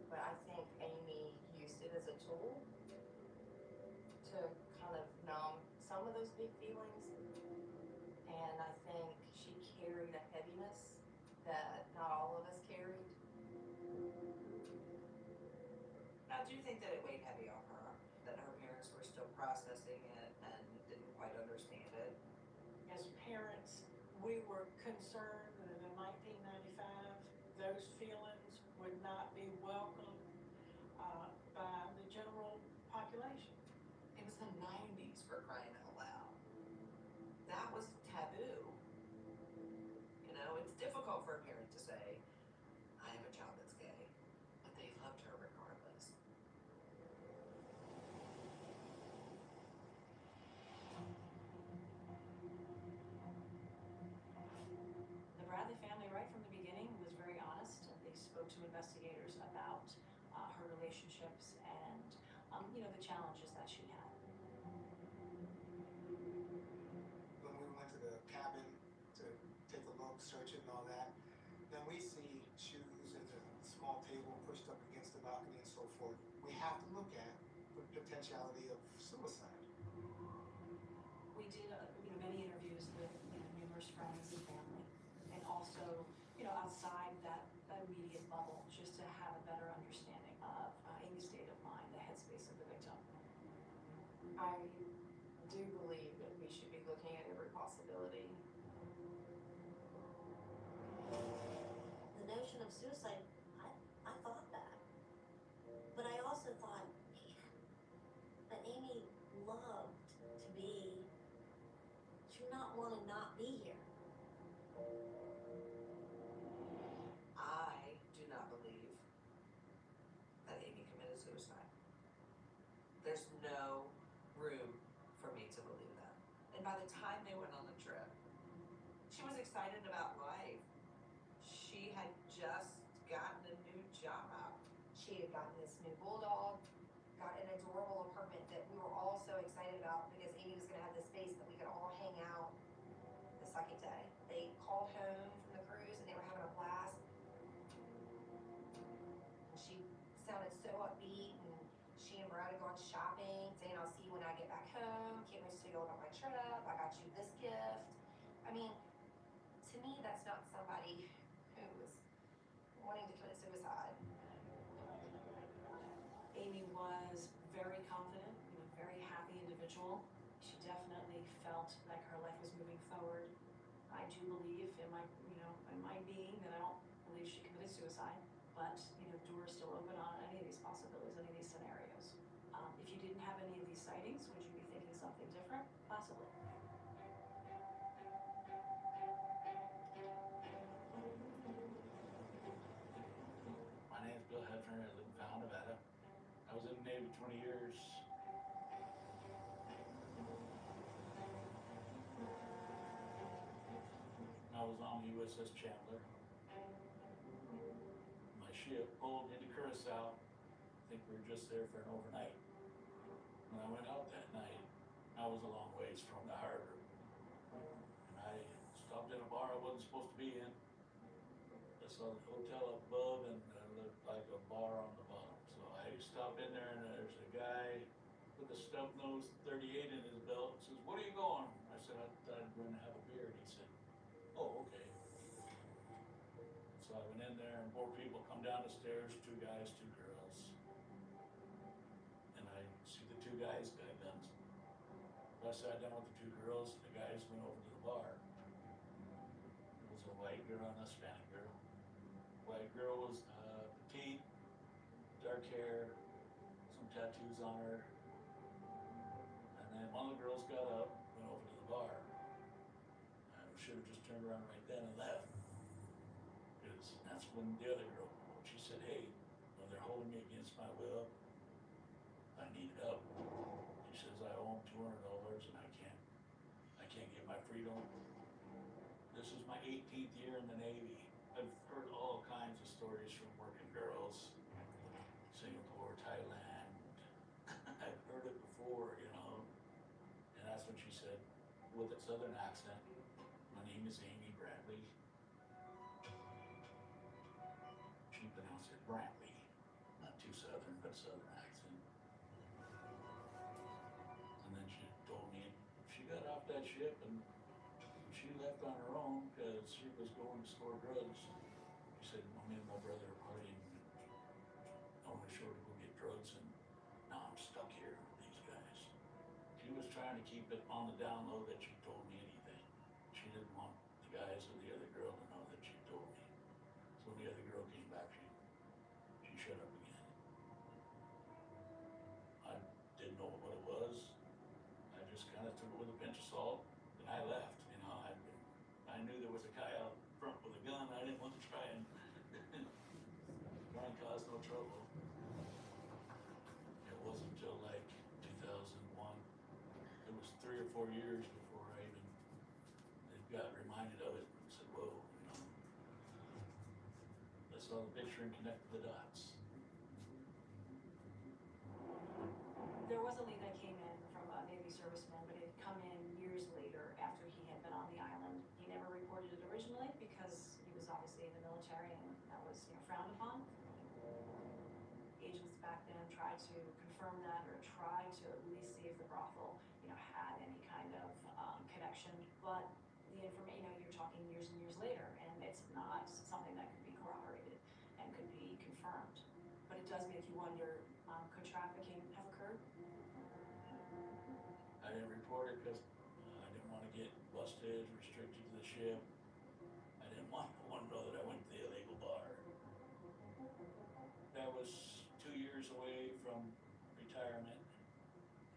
but I think Amy used it as a tool to kind of numb some of those big feelings. And I think she carried a heaviness that not all of us carried. I do think that it weighed heavy on her, that her parents were still processing it and didn't quite understand it. As parents, we were concerned that in 1995, those feelings would not be welcomed by the general population. It was the 90s, for crying out loud. That was taboo. You know, it's difficult for a parent to say, I have a child that's gay, but they loved her regardless. The Bradley family, right from the beginning, was very honest, and they spoke to investigators about her relationships and the challenges that she had. When we went to the cabin to take a look, search it and all that, then we see shoes and a small table pushed up against the balcony and so forth. We have to look at the potentiality of suicide. We did many interviews with numerous friends and family, and also outside that immediate bubble, just to have a better understanding of Amy's state of mind, the headspace of the victim. I do believe that we should be looking at every possibility. The notion of suicide, I thought that. But I also thought, man, that Amy loved to be, she would not want to not be here. I do not believe that Amy committed suicide. There's no room for me to believe that. And by the time they went on the trip, she was excited about life. She had just gotten a new job. She had gotten this new bulldog, got an adorable apartment that we were all so excited about because Amy was going to have this space that we could all hang out the second day. They called home from the cruise and they were having a blast. And she sounded so upbeat, and she and Brad had gone shopping, saying, I'll see you when I get back home. Can't wait to go on my trip. I got you this gift. I mean, to me, that's not somebody who was wanting to commit suicide. Amy was very confident, very happy individual. She definitely felt like her life was moving forward. I do believe in my being that I don't believe she committed suicide, but doors still open on any of these possibilities, any of these scenarios. If you didn't have any of these sightings, would you be thinking something different? Possibly. My name's Bill Hefner. I live in Powell, Nevada. I was in the Navy 20 years. I was on the USS Chandler. My ship pulled into Curacao. I think we were just there for an overnight. When I went out that night, I was a long ways from the harbor. And I stopped in a bar I wasn't supposed to be in. I saw the hotel up above and it looked like a bar on the bottom. So I stopped in there and there's a guy with a snub-nosed 38 in his belt and says, "What are you going?" I said, "I thought I'd go and have a beer." And he said, "Oh, okay." So I went in there and 4 people come down the stairs, 2 guys, 2 girls. And I see the 2 guys got guns. So I sat down with the 2 girls, the guys went over to the bar. There was a white girl and a Hispanic girl. White girl was petite, dark hair, some tattoos on her. And then one of the girls got up, went over to the bar. I should have just turned around right then and left. Because that's when the other girl, she said, "Hey, well, they're holding me against my will. I need help." She says, "I owe them $200 and I can't get my freedom." This is my 18th year in the Navy. I've heard all kinds of stories from working girls. Singapore, Thailand. I've heard it before, And that's when she said, with a southern accent, "My name is Amy Bradley." She pronounced it Brantley. Not too southern, but southern accent. And then she told me she got off that ship and she left on her own because she was going to store drugs. She said, "Me and my brother are partying. I went ashore to go get drugs and now I'm stuck here with these guys." She was trying to keep it on the down low that she told me anything. She didn't want the guys or the other girl to know that she told me. So when the other girl came back, she shut up again. I didn't know what it was. I just kind of took it with a pinch of salt and I left. I knew there was a guy out front with a gun. I didn't want to try and cause no trouble. It wasn't until like 2001. It was 3 or 4 years before I even got reminded of it and said, "Whoa, I saw the picture and connected the dots." there was a lead that came in from a Navy serviceman, but it had come in years later after he had been on the island. He never reported it originally because he was obviously in the military and that was, frowned upon. Agents back then tried to confirm that or tried to at least see if the brothel, had any kind of connection. But the information, you're talking years and years later, and it's not something that could be corroborated and could be confirmed. But it does make you wonder, could trafficking have occurred? I didn't report it because I didn't want to get busted, restricted to the ship. I didn't want no one to know that I went to the illegal bar. That was 2 years away from retirement.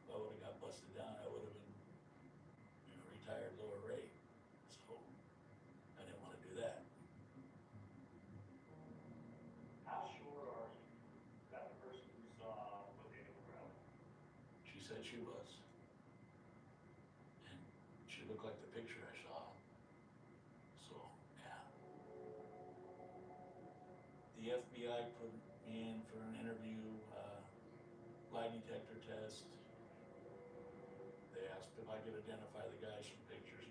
If I would have got busted down, I would have been, retired lower rate. So I didn't want to do that. How sure are you that the person you saw was Amy Bradley? She said she was. And she looked like the picture I saw. So, yeah. The FBI put me in for an interview, lie detector test. They asked if I could identify the guys from pictures.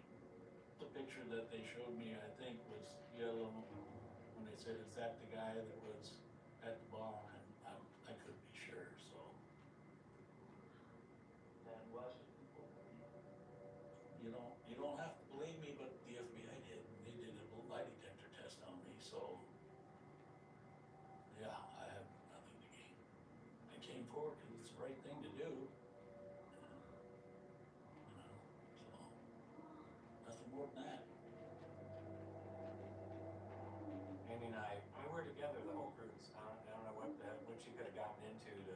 The picture that they showed me, I think, was yellow. When they said, is that the guy that was at the bar? And I couldn't be sure, so. And was it? You don't have to believe me, but the FBI did. They did a lie detector test on me, so. Yeah, I have nothing to gain. I came forward because it's the right thing to do. So, nothing more than that. Amy and I, we were together the whole cruise. I don't know what she could have gotten into to,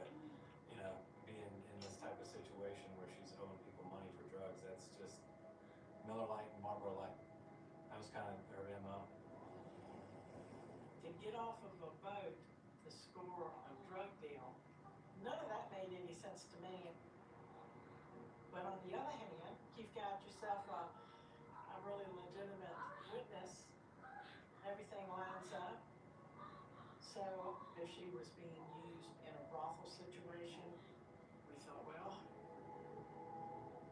be in this type of situation where she's owing people money for drugs. That's just Miller Lite and Marlboro Light. That was kind of her MO. To get off of a boat to score a drug deal, none of that made any sense to me. But on the other hand, you've got yourself a really legitimate witness. Everything lines up. So if she was being used in a brothel situation, we thought, well,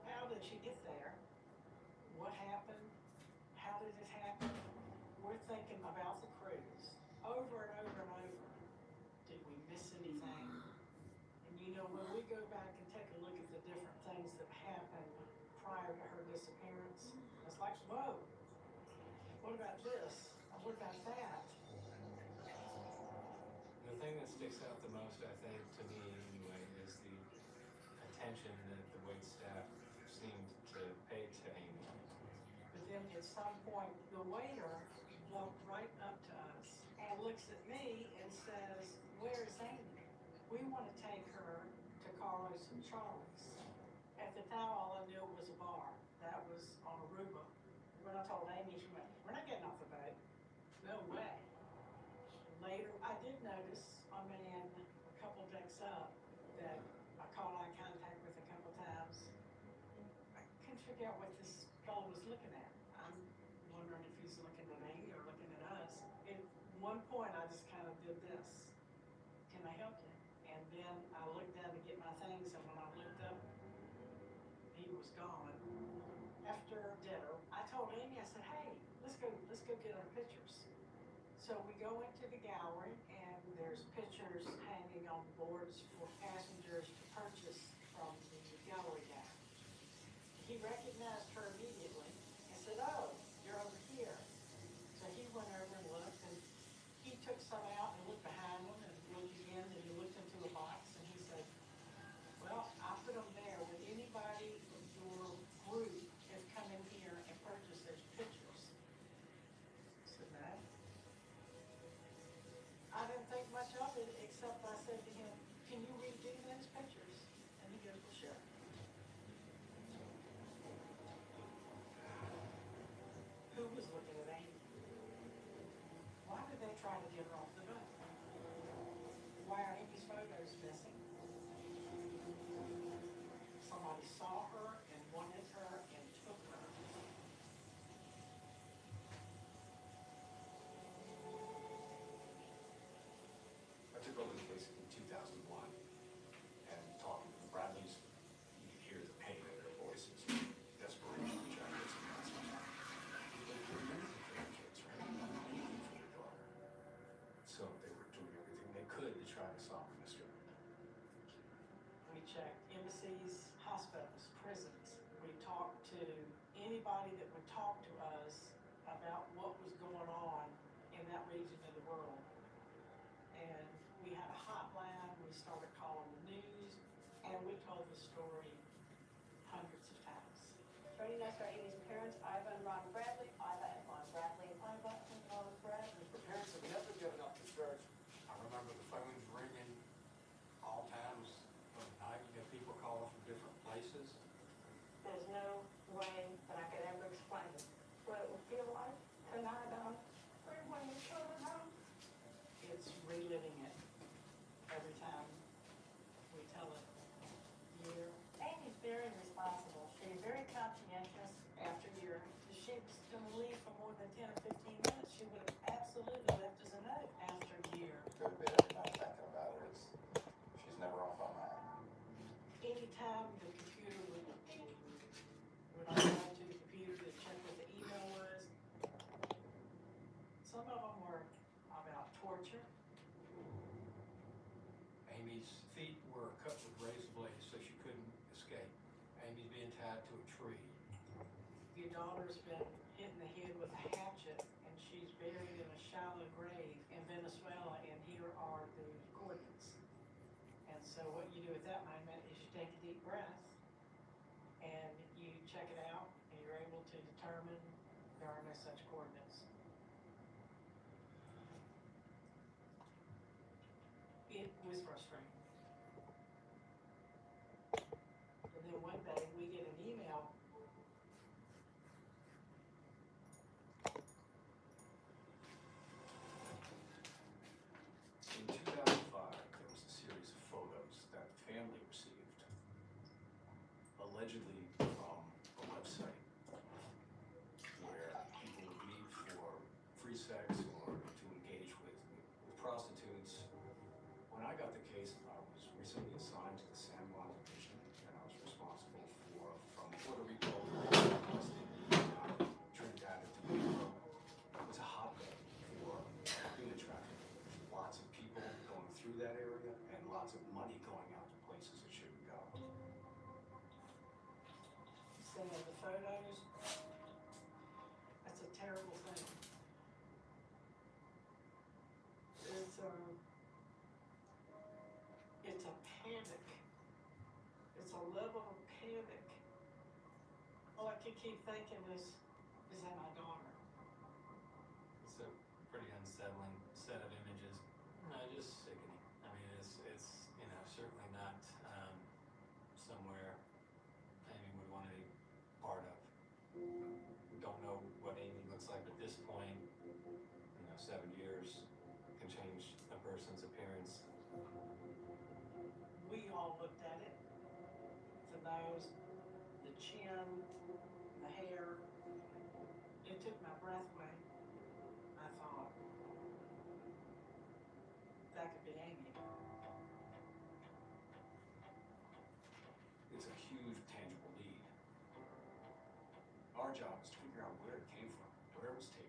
how did she get there? What happened? How did it happen? We're thinking about the cruise over and over and over. Did we miss anything? And when we go back and take a look at the different things that happened prior to her disappearance, it's like, whoa, what about this? What about that? The thing that sticks out the most, I think, to me anyway, is the attention that the wait staff seemed to pay to Amy. But then at some point, the waiter walked right up to us and looks at me and says, where's Amy? We want to take her to Carlos and Charlie's. At the time, all I knew was a bar. That was on Aruba. When I told Amy, she went, we're not getting off the boat. No way. Later, I did notice a man a couple decks up that I caught eye contact with a couple times. I couldn't figure out what this fellow was looking at. I'm wondering if he's looking at Amy or looking at us. At one point, I just kind of did this. Can I help you? And then I looked down to get my things, and when I looked up, he was gone. After dinner, I told Amy, I said, hey, let's go get our pictures. So we go into the gallery, and there's pictures hanging on boards for passengers to purchase from the gallery guy. He recognized her immediately and said, oh, you're over here. So he went over and looked, and he took some out and looked behind him and looked again, and he looked into a box, and he said, well, I put them there. Would anybody in your group have come in here and purchased those pictures? I said, no. I didn't think much of it, except I said to him, can you redo those pictures? And he goes, well, sure. Who was looking at Amy? Why did they try to get her off the boat? try to solve the mystery. We checked embassies, hospitals, prisons. We talked to anybody that would talk to us about what was going on in that region of the world. And we had a hotline, we started calling the news, and we told the story hundreds of times. Joining us are Amy's parents, Iva and Ron Bradley, Iva and Ron Bradley, Iva and Ron Bradley. The parents have never given up the search. I remember the phones ringing all times of the night. You get people calling from different places. There's no way that I could ever explain what it would feel like to lie down when your children home. It's reliving it every time we tell it year. Amy's very responsible. She's very conscientious. After year, if she was gonna leave for more than 10 or 15 minutes, she would have absolutely left us a note after year. Go to bed every night thinking about her. She's never off our mind. Anytime the computer would I go to the computer to check what the email was. Some of them were about torture. Amy's feet were cut with razor blades so she couldn't escape. Amy's being tied to a tree. Your daughter's been hit in the head with a hatchet and she's buried in a shallow grave in Venezuela, and here are the coordinates. And so what you do at that moment is you take a deep breath and you check it out and you're able to determine there are no such coordinates. It was frustrating. And then one day we get an email. In 2005, there was a series of photos that the family received, allegedly from a website where people would meet for free sex or to engage with prostitutes. When I got the case, I was recently assigned to the San Juan Division, and I was responsible for, from Puerto Rico, West Indies, Trinidad, and Tobago. It was a hotbed for human trafficking. Lots of people going through that area and lots of money going out to places it shouldn't go. Seeing the photos, that's a terrible thing. It's a panic. It's a level of panic. All I can keep thinking is that my daughter? It's a pretty unsettling set of images. Just sickening. I mean, it's certainly not somewhere Amy would want to be part of. We don't know what Amy looks like at this point. 7 years can change a person's appearance. We all looked at it. The nose, the chin, the hair. It took my breath away. I thought, that could be Amy. It's a huge tangible lead. Our job is to figure out where it came from, where it was taken.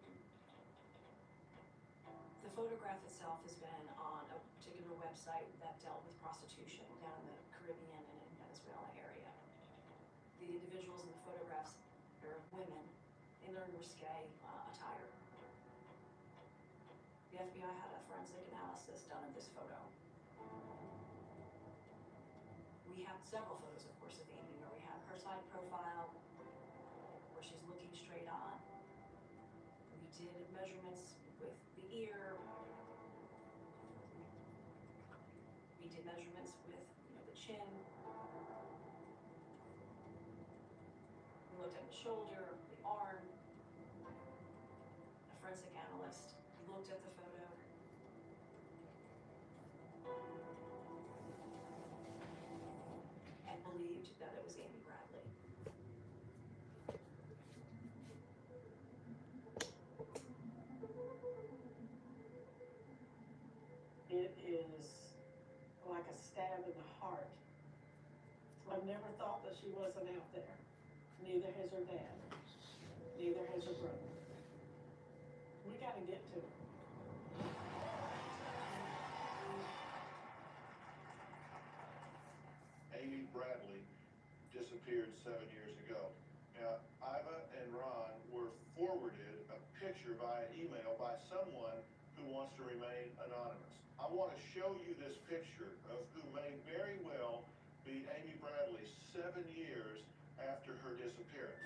The photograph itself has been on a particular website that dealt with prostitution down in the Caribbean and in Venezuela area. The individuals in the photographs are women in their risque attire. The FBI had a forensic analysis done of this photo. We have several photos, of course, of Amy where we have her side profile, where she's looking straight on. We did measurements with the ear. We did measurements with the chin. We looked at the shoulder, the arm. A forensic analyst looked at the photo. And believed that it was Amy Bradley. It is like a stab in the heart. I never thought that she wasn't out there. Neither has her dad. Neither has her brother. We got to get to her. Bradley disappeared 7 years ago. Now, Iva and Ron were forwarded a picture via email by someone who wants to remain anonymous. I want to show you this picture of who may very well be Amy Bradley 7 years after her disappearance.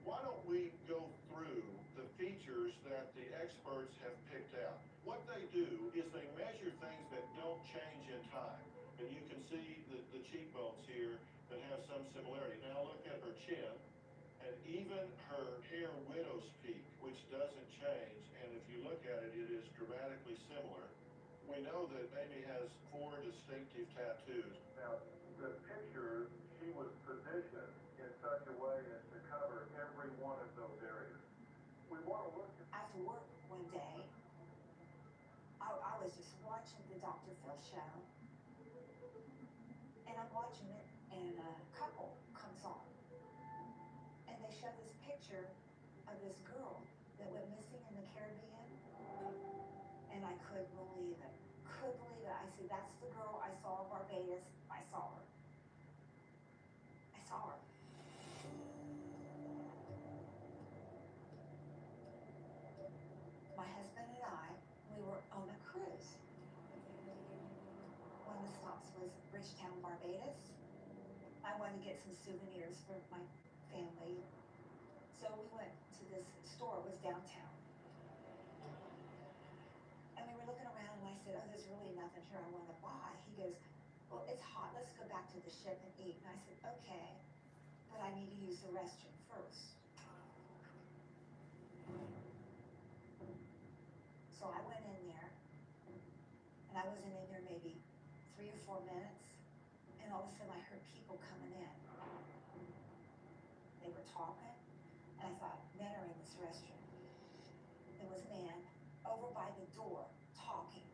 Why don't we go through the features that the experts have picked out? What they do is they measure things that don't change in time. And you can see the cheekbones here that have some similarity. Now look at her chin and even her hair widow's peak, which doesn't change. And if you look at it, it is dramatically similar. We know that Amy has 4 distinctive tattoos. Now, the picture, she was positioned in such a way as to cover every one of those areas. We want to look at... After work one day, I was just watching the Dr. Phil show, and I'm watching it, and a couple comes on, and they show this picture of this girl that went missing in the Caribbean, and I couldn't believe it. Couldn't believe it. I said, that's the girl I saw in Barbados. I saw her. I saw her. My husband and I, we were on a cruise. One of the stops was Bridgetown, Barbados. I wanted to get some souvenirs for my family. So we went to this store, it was downtown. And we were looking around and I said, oh, there's really nothing here I want to buy. He goes, well, it's hot, let's go back to the ship and eat. And I said, okay, but I need to use the restroom first. So I went in there, and I wasn't in there maybe 3 or 4 minutes, and all of a sudden I heard people coming in. They were talking, and I thought, men are in this restroom. There was a man over by the door talking.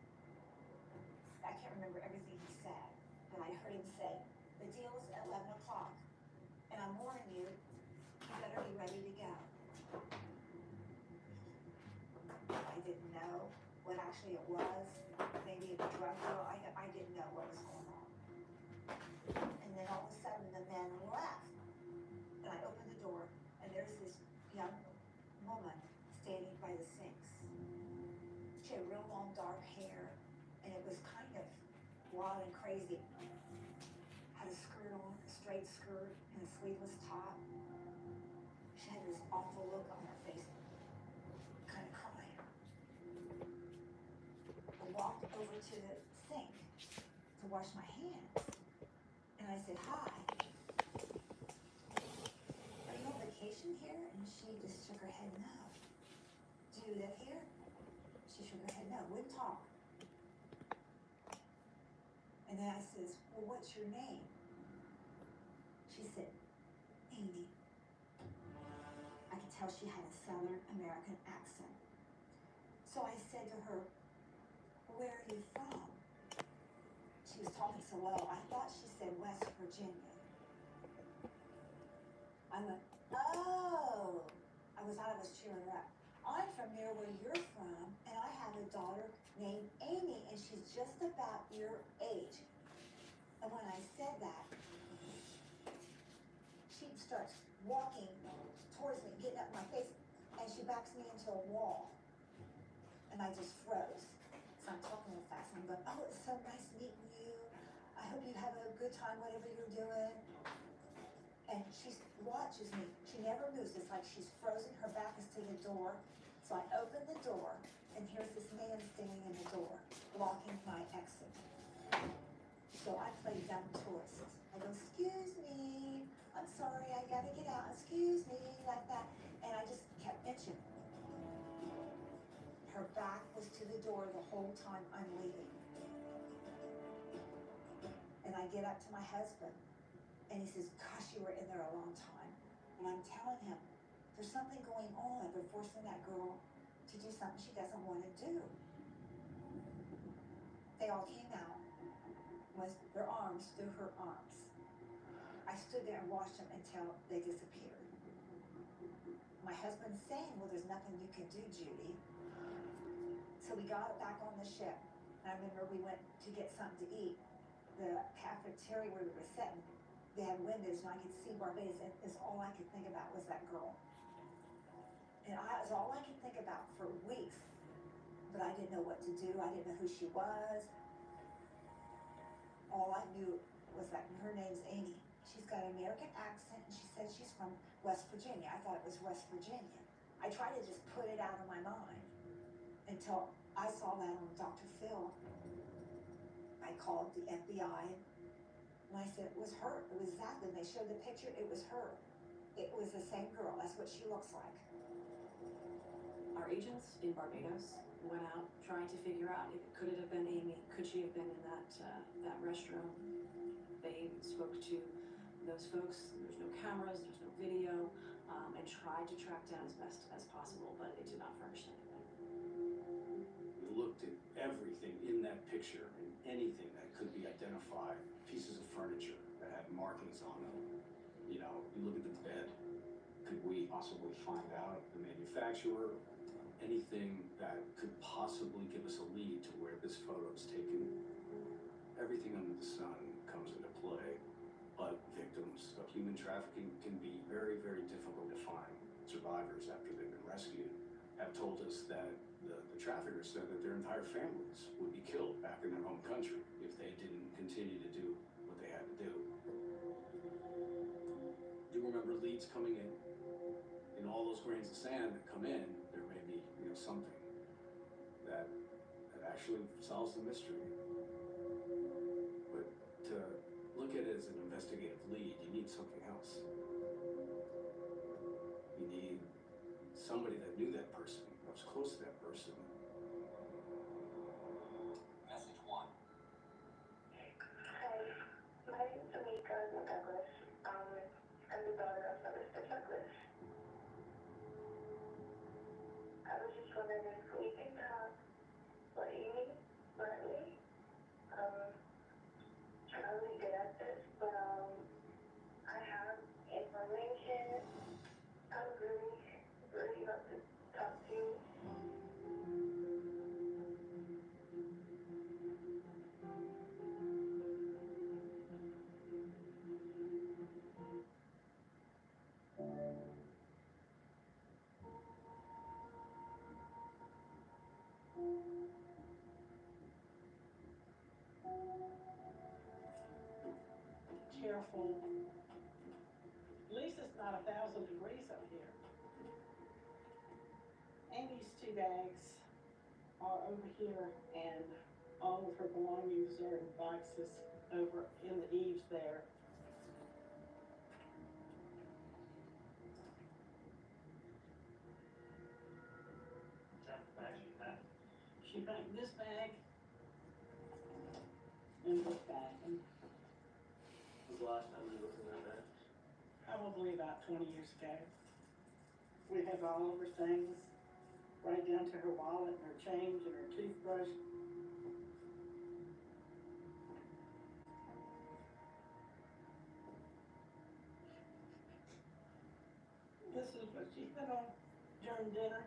I can't remember everything he said, but I heard him say, the deal is at 11 o'clock, and I'm warning you, you better be ready to go. I didn't know what actually it was. Maybe a drug deal. I didn't know what was going on. And then all of a sudden the men left. And I opened the door and there's this young woman standing by the sinks. She had real long dark hair and it was kind of wild and crazy. Had a skirt on, a straight skirt and a sleeveless top. She had this awful look on her face. Kind of crying. I walked over to the sink to wash my hands, and I said, hi. Are you on vacation here? And she just shook her head, no. Do you live here? She shook her head, no, wouldn't talk. And then I says, well, what's your name? She said, Amy. I could tell she had a Southern American accent. So I said to her, where are you from? She was talking so low, I thought she said West Virginia. I went, oh. I was cheering her up. I'm from near where you're from, and I have a daughter named Amy, and she's just about your age. And when I said that, she starts walking towards me, getting up in my face, and she backs me into a wall. And I just froze. So I'm talking real fast, and I'm going, oh, it's so nice meeting you. I hope you have a good time, whatever you're doing. And she watches me. She never moves. It's like she's frozen. Her back is to the door. So I open the door, and here's this man standing in the door, blocking my exit. So I play dumb tourist. I go, excuse me, I'm sorry, I gotta get out, excuse me, like that. And I just kept inching. Her back was to the door the whole time I'm leaving. And I get up to my husband, and he says, gosh, you were in there a long time. And I'm telling him, there's something going on. They're forcing that girl to do something she doesn't want to do. They all came out with their arms through her arms. I stood there and watched them until they disappeared. My husband's saying, well, there's nothing you can do, Judy. So we got back on the ship. And I remember we went to get something to eat. the cafeteria where we were sitting, they had windows and I could see Barbados, and it's all I could think about was that girl. And it was all I could think about for weeks, but I didn't know what to do. I didn't know who she was. All I knew was that her name's Amy. She's got an American accent, and she said she's from West Virginia. I thought it was West Virginia. I tried to just put it out of my mind until I saw that on Dr. Phil. I called the FBI, and I said it was her. It was exactly, when they showed the picture, it was her. It was the same girl. That's what she looks like. Our agents in Barbados went out trying to figure out, could it have been Amy? Could she have been in that restroom? They spoke to those folks. There's no cameras, there's no video, and tried to track down as best as possible, but it did not furnish anything. We looked at everything in that picture and anything that could be identified, pieces of furniture that had markings on them. You know, you look at the bed, could we possibly find out the manufacturer? Anything that could possibly give us a lead to where this photo is taken. Everything under the sun comes into play, but victims of human trafficking can be very, very difficult to find. Survivors, after they've been rescued, have told us that the traffickers said that their entire families would be killed back in their home country if they didn't continue to do what they had to do. You remember leads coming in all those grains of sand that come in, there may be, something that actually solves the mystery. But to look at it as an investigative lead, you need something else. You need somebody that knew that person, that was close to that person. Message 1. Hi, my name is Tamika Douglas. I'm the daughter of Mr. Douglas. I was just wondering if we can talk for Amy Bradley. I'm not really good at this, but I have information I would really love to talk to you. Careful. At least it's not 1,000 degrees up here. Amy's 2 bags are over here, and all of her belongings are in boxes over in the eaves there. She packed this bag and this bag. And When's the last time you looked in that bag? probably about 20 years ago. We have all of her things, right down to her wallet and her change and her toothbrush. This is what she had on during dinner.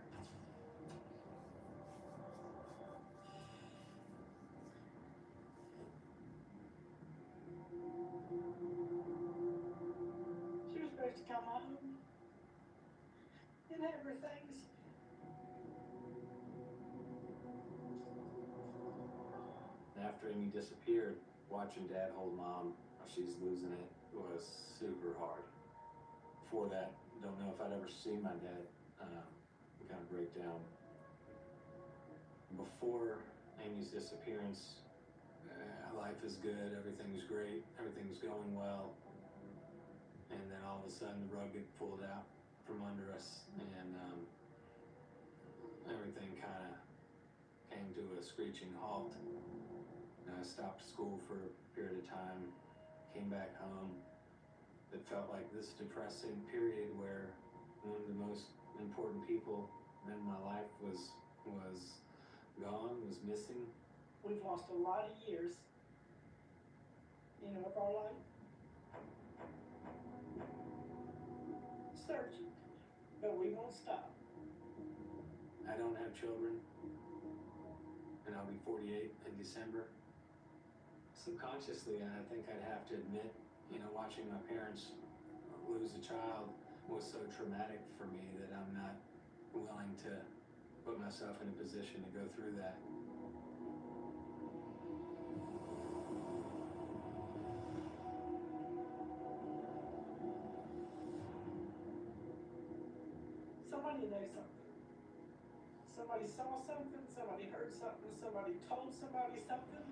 She was supposed to come home and have her things. After Amy disappeared, watching Dad hold Mom while she's losing it was super hard. Before that, don't know if I'd ever seen my dad kind of break down. Before Amy's disappearance, life is good, everything's great, everything's going well. And then all of a sudden the rug gets pulled out from under us, and everything kind of came to a screeching halt. And I stopped school for a period of time, came back home. It felt like this depressing period where one of the most important people in my life was gone, was missing. We've lost a lot of years, of our life searching, but we won't stop. I don't have children, and I'll be 48 in December. subconsciously, I think I'd have to admit, you know, watching my parents lose a child was so traumatic for me that I'm not willing to put myself in a position to go through that. Somebody knows something. Somebody saw something, somebody heard something, somebody told somebody something.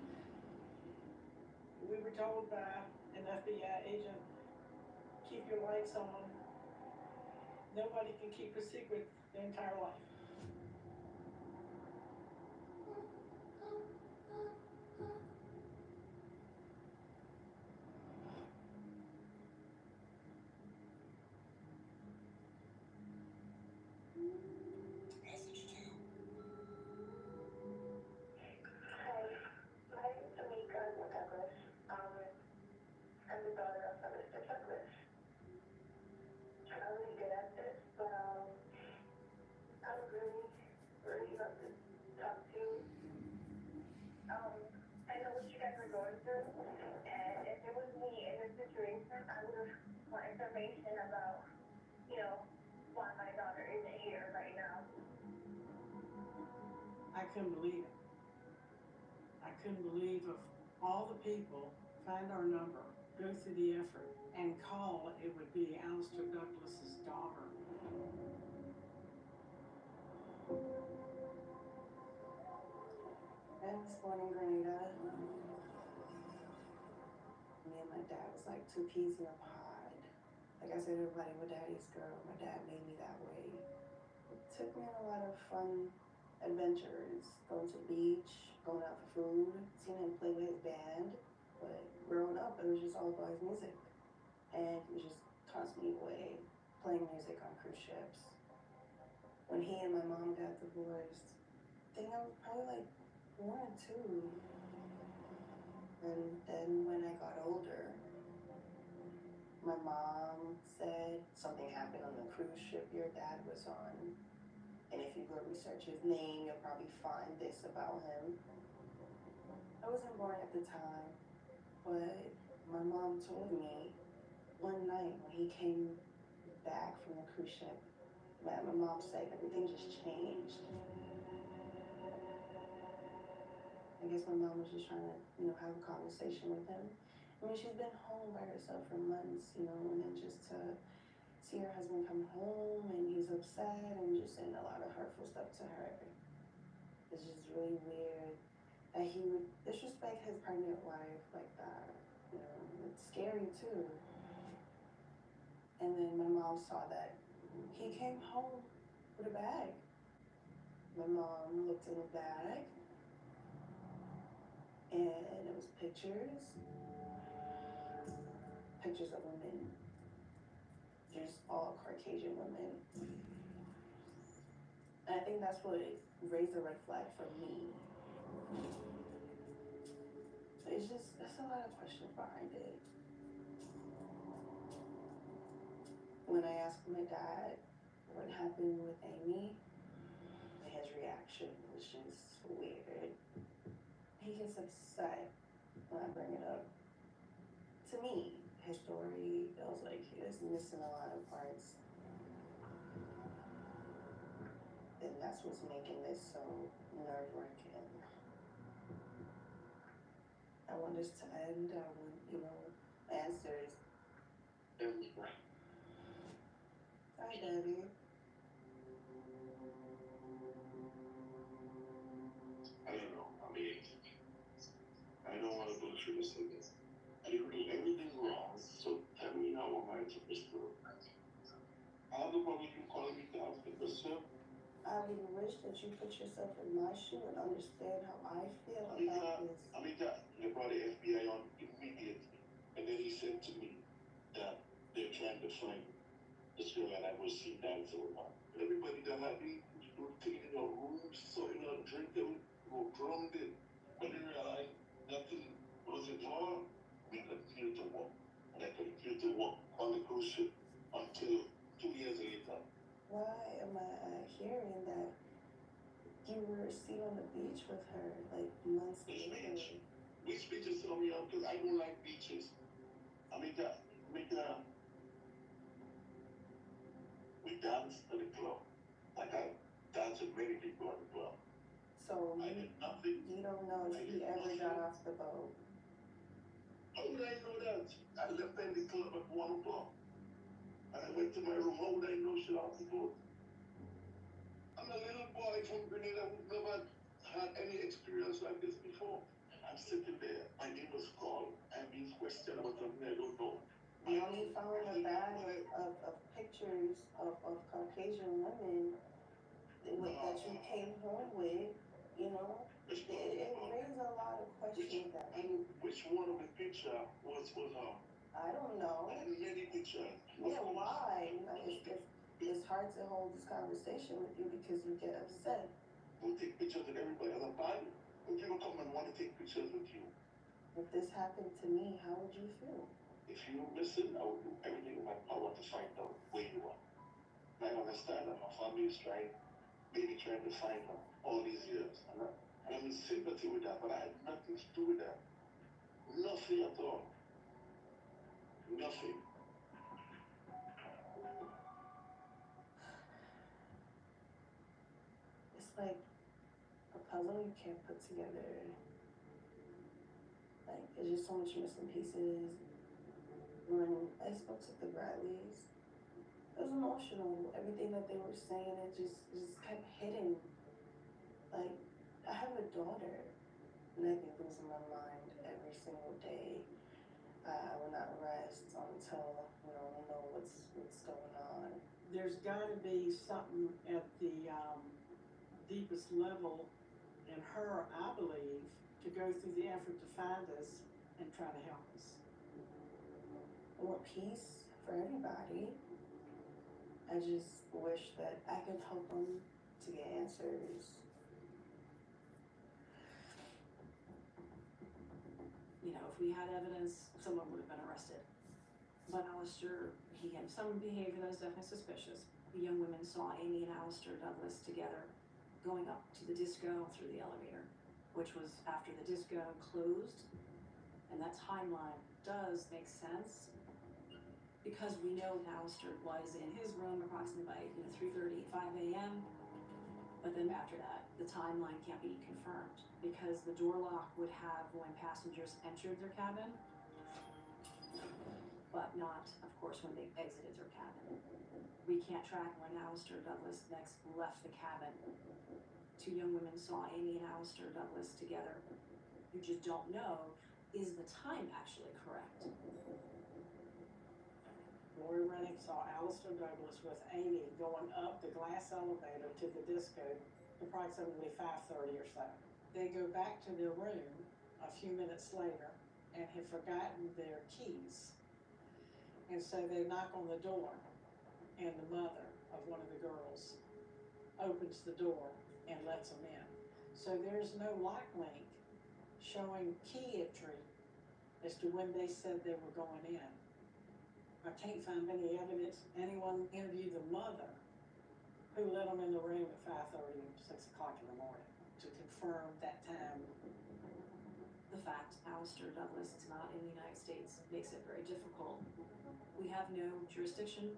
We were told by an FBI agent, keep your lights on. Nobody can keep a secret their entire life. Message 2. Hi, my name is Amika Douglas. I'm the daughter of Mr. Douglas. I'm not really good at this, but I would really, really love to talk to you. I know what you guys are going through, and if it was me in this situation, I would have want information about, you know, why my daughter isn't here right now. I couldn't believe it. I couldn't believe of all the people find our number, go through the effort, and call, it would be Alistair Douglas's daughter. I was born in Grenada. Me and my dad was like two peas in a pod. Like I said, everybody was daddy's girl. My dad made me that way. It took me on a lot of fun adventures, going to the beach, going out for food, seeing him play with his band. But growing up, it was just all about his music. And he was just constantly away, playing music on cruise ships. When he and my mom got divorced, I think I was probably like 1 or 2. And then when I got older, my mom said something happened on the cruise ship your dad was on. And if you go research his name, you'll probably find this about him. I wasn't born at the time, but my mom told me one night when he came back from the cruise ship, that my mom said everything just changed. I guess my mom was just trying to, you know, have a conversation with him. I mean, she's been home by herself for months, you know, and then just to see her husband come home and he's upset and just saying a lot of hurtful stuff to her. It's just really weird that he would disrespect his pregnant wife like that. You know, it's scary too. And then my mom saw that he came home with a bag. My mom looked in the bag and it was pictures of women, just all Caucasian women. And I think that's what raised the red flag for me. It's just, there's a lot of questions behind it. When I asked my dad what happened with Amy, his reaction was just weird. He gets upset when I bring it up. To me, his story feels like he was missing a lot of parts. And that's what's making this so nerve-wracking. I want this to end. I want, you know, answers. Hi, Daddy. I don't know. I mean, I don't want to go through this again. You do everything wrong, so tell me how am I to restore? I have no problem you calling me down, but sir, I would wish that you put yourself in my shoe and understand how I feel about this. They brought the FBI on immediately, and then he said to me that they're trying to find this girl that I was seen dancing with her. Everybody that had me were taking in our rooms, sorting out drink, they were drunk it. When they realized nothing was involved, we continued to walk. And I continued to walk on the cruise ship until 2 years later. Why am I hearing that you were seen on the beach with her like months later? Which beaches tell me out? Because I don't like beaches. I make a, we dance at the club. Like I dance with many people at the club. So I did nothing. you don't know if he ever got off the boat. How would I know that? I left in the club at 1 o'clock. And I went to my room. How would I know she off the boat? I'm a little boy from Grenada who never had any experience like this before. I'm sitting there. My name was called. I'm being questioned about something I don't know. You only found a bag of pictures of Caucasian women that you came home with, you know. It raised a lot of questions. Which one of the picture was I don't know. Many pictures. Yeah, why? You know, it's hard to hold this conversation with you because you get upset. We'll take pictures with everybody as a band. When people come and want to take pictures with you. If this happened to me, how would you feel? If you listen, I will do everything in my power to find out where you are. And I understand that my family is maybe trying to find her all these years. And I'm in sympathy with that, but I had nothing to do with that. Nothing at all. Nothing. It's like a puzzle you can't put together. Like, there's just so much missing pieces. When I spoke to the Bradleys, it was emotional. Everything that they were saying, it just kept hitting. Like, I have a daughter, and I've been losing my mind every single day. I will not rest until, you know, we know what's going on. There's got to be something at the deepest level in her, I believe, to go through the effort to find us and try to help us. I want peace for everybody. I just wish that I could help them to get answers. You know, if we had evidence, someone would have been arrested. But Alistair, he had some behavior that was definitely suspicious. The young women saw Amy and Alistair Douglas together going up to the disco through the elevator, which was after the disco closed. And that timeline does make sense because we know Alistair was in his room approximately by 3:30, 5 a.m. But then after that, the timeline can't be confirmed because the door lock would have when passengers entered their cabin, but not, of course, when they exited their cabin. We can't track when Alistair Douglas next left the cabin. Two young women saw Amy and Alistair Douglas together. You just don't know, is the time actually correct? Lori Rennick saw Alistair Douglas with Amy going up the glass elevator to the disco approximately 5:30 or so. They go back to their room a few minutes later and have forgotten their keys. And so they knock on the door, and the mother of one of the girls opens the door and lets them in. So there's no lock link showing key entry as to when they said they were going in. I can't find any evidence anyone interviewed the mother who let them in the room at 5:30 and 6 o'clock in the morning to confirm that time. The fact Alistair Douglas is not in the United States makes it very difficult. We have no jurisdiction.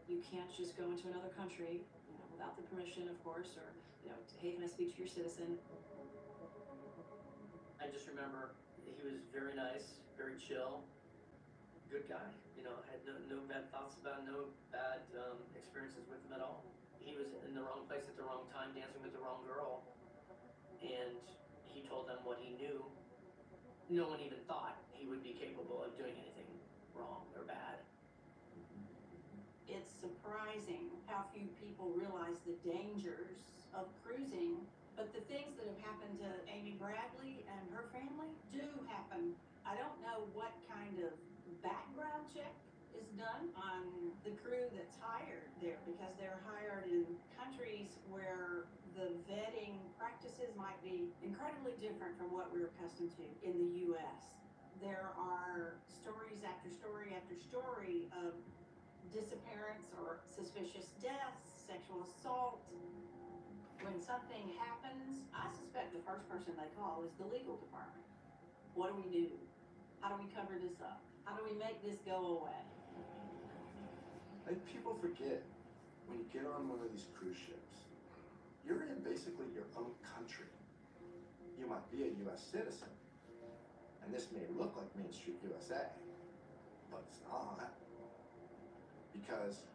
You can't just go into another country, without the permission, of course, or, hey, can I speak to your citizen? I just remember he was very nice, very chill, good guy. Had no bad thoughts about him, no bad experiences with him at all. He was in the wrong place at the wrong time, dancing with the wrong girl, and he told them what he knew. No one even thought he would be capable of doing anything wrong or bad. It's surprising how few people realize the dangers of cruising, but the things that have happened to Amy Bradley and her family do happen. I don't know what kind of background check is done on the crew that's hired there, because they're hired in countries where the vetting practices might be incredibly different from what we're accustomed to in the U.S. There are stories after story after story of disappearance or suspicious deaths, sexual assault. When something happens, I suspect the first person they call is the legal department What do we do? How do we cover this up? How do we make this go away? I think people forget when you get on one of these cruise ships, you're in basically your own country. You might be a U.S. citizen, and this may look like Main Street USA, but it's not. Because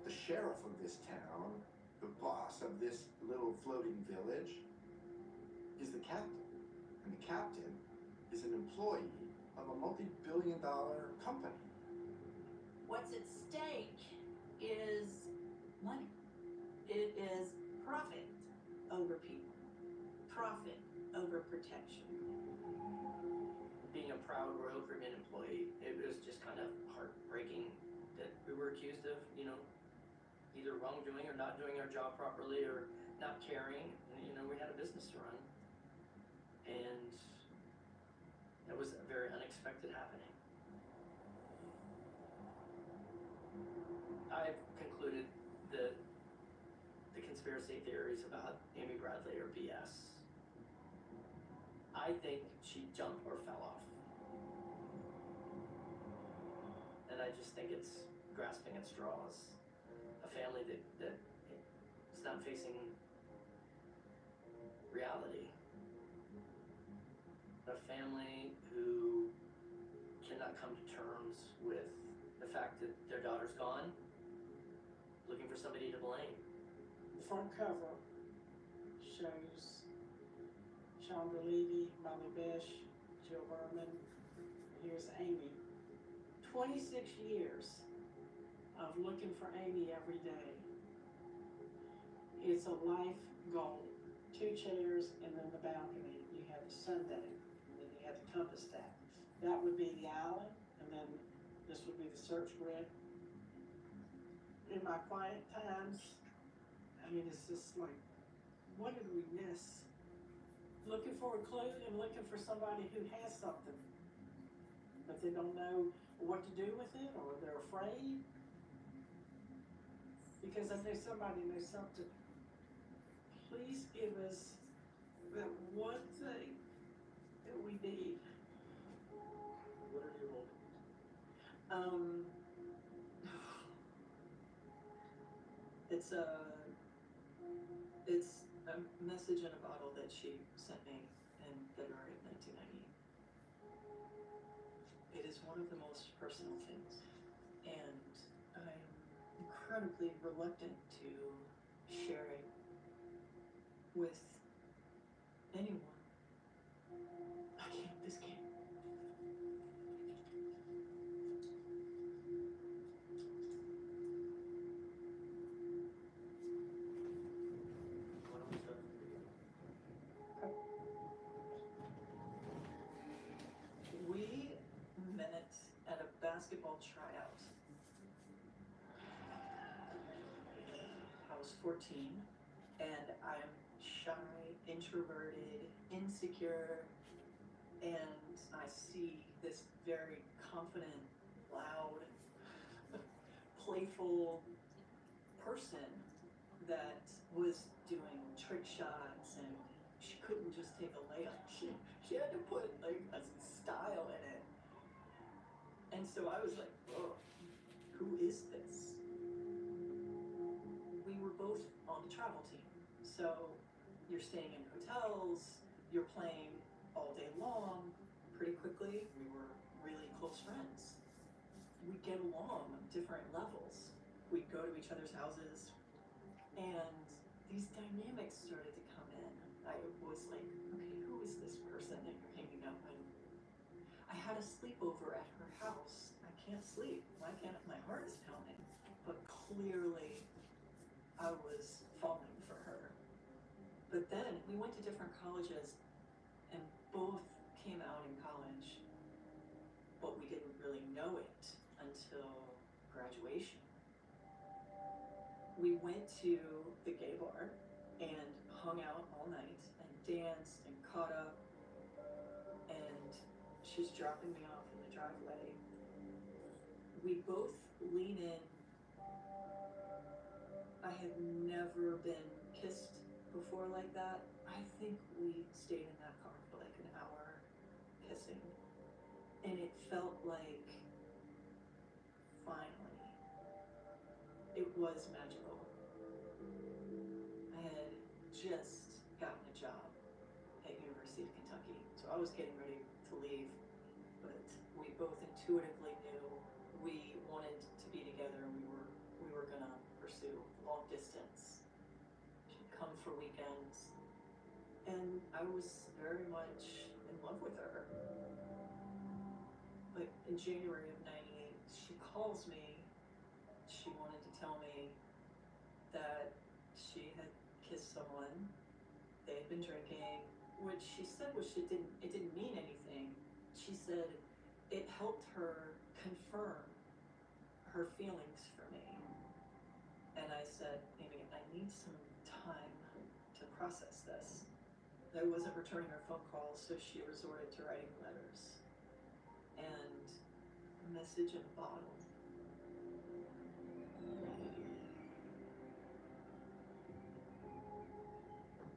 the sheriff of this town, the boss of this little floating village, is the captain. And the captain is an employee of a multi-billion-dollar company. What's at stake is money. It is profit over people, profit over protection. Being a proud Royal Caribbean employee, it was just kind of heartbreaking that we were accused of, either wrongdoing or not doing our job properly or not caring. We had a business to run. And it was a very unexpected happening. I've concluded that the conspiracy theories about Amy Bradley are BS. I think she jumped or fell off. And I just think it's grasping at straws. A family that is not facing reality. A family who cannot come to terms with the fact that their daughter's gone, looking for somebody to blame. The front cover shows Chandra Levy, Molly Bish, Jill Berman. Here's Amy. 26 years of looking for Amy every day. It's a life goal. 2 chairs and then the balcony. You have the Sunday, and then you have the compass staff. That would be the island, and then this would be the search grid. In my quiet times, it's just like, what did we miss? Looking for a clue and looking for somebody who has something, but they don't know what to do with it, or they're afraid. Because I know somebody knows something. Please give us that one thing that we need. What are you holding? It's a message in a bottle that she sent me in February of 1990. It is one of the most personal things, and I'm incredibly reluctant to share it with anyone. This can't. Why don't we start from the beginning? We met at a basketball tryout. I was 14, and I'm shy, introverted, insecure, and I see this very confident, loud, playful person that was doing trick shots, and she couldn't just take a layup. She had to put like a style in it. And so I was like, whoa, who is this? We were both on the travel team. So you're staying in hotels, you're playing all day long. Pretty quickly, we were really close friends. We'd get along on different levels. We'd go to each other's houses, and these dynamics started to come in. I was like, okay, who is this person that you're hanging out with? I had a sleepover at her house. I can't sleep. Why can't my heart is pounding? But clearly, I was falling for her. But then we went to different colleges, and both came out in college, but we didn't really know it until graduation. We went to the gay bar and hung out all night and danced and caught up, and she's dropping me off in the driveway. We both lean in. I had never been kissed before like that. I think we stayed in that car for like an hour kissing. like, finally, it was magical. I had just gotten a job at University of Kentucky, so I was getting ready to leave, but we both intuitively knew we wanted to be together, and we were gonna pursue long distance. She'd come for weekends, and I was very much in love with her. But in January of '98, she calls me. She wanted to tell me that she had kissed someone. They had been drinking, which she said it didn't mean anything. She said it helped her confirm her feelings for me. And I said, maybe I need some time to process this. I wasn't returning her phone calls, so she resorted to writing letters. And a message in a bottle.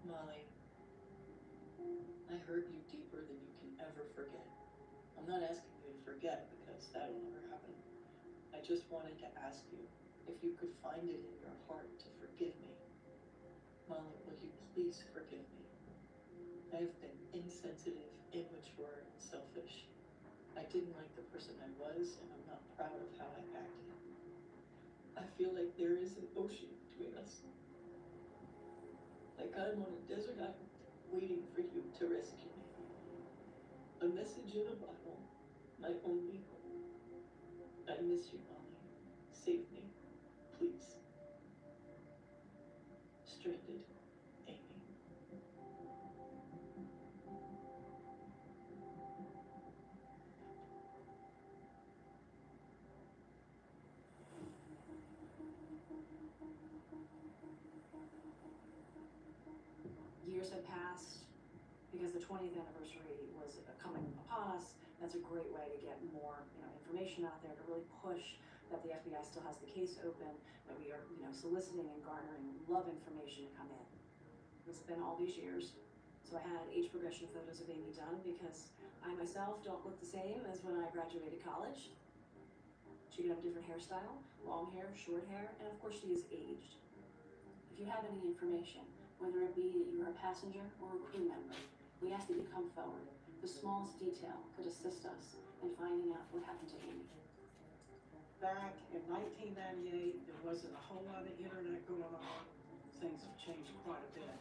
Molly, I hurt you deeper than you can ever forget. I'm not asking you to forget, because that'll never happen. I just wanted to ask you if you could find it in your heart to forgive me. Molly, will you please forgive me? I have been insensitive, immature, and selfish. I didn't like the person I was, and I'm not proud of how I acted. I feel like there is an ocean between us. Like I'm on a desert island, waiting for you to rescue me. A message in a bottle, my only hope. I miss you, Molly. Save me, please. Stranded, Amy. Years have passed because the 20th anniversary was coming upon us. That's a great way to get more, information out there, to really push that the FBI still has the case open, that we are, soliciting and garnering love information to come in. It's been all these years. So I had age progression photos of Amy done because I myself don't look the same as when I graduated college. She could have a different hairstyle, long hair, short hair, and of course she is aged. If you have any information, whether it be that you're a passenger or a crew member, we ask that you come forward. The smallest detail could assist us in finding out what happened to Amy. Back in 1998, there wasn't a whole lot of internet going on. Things have changed quite a bit.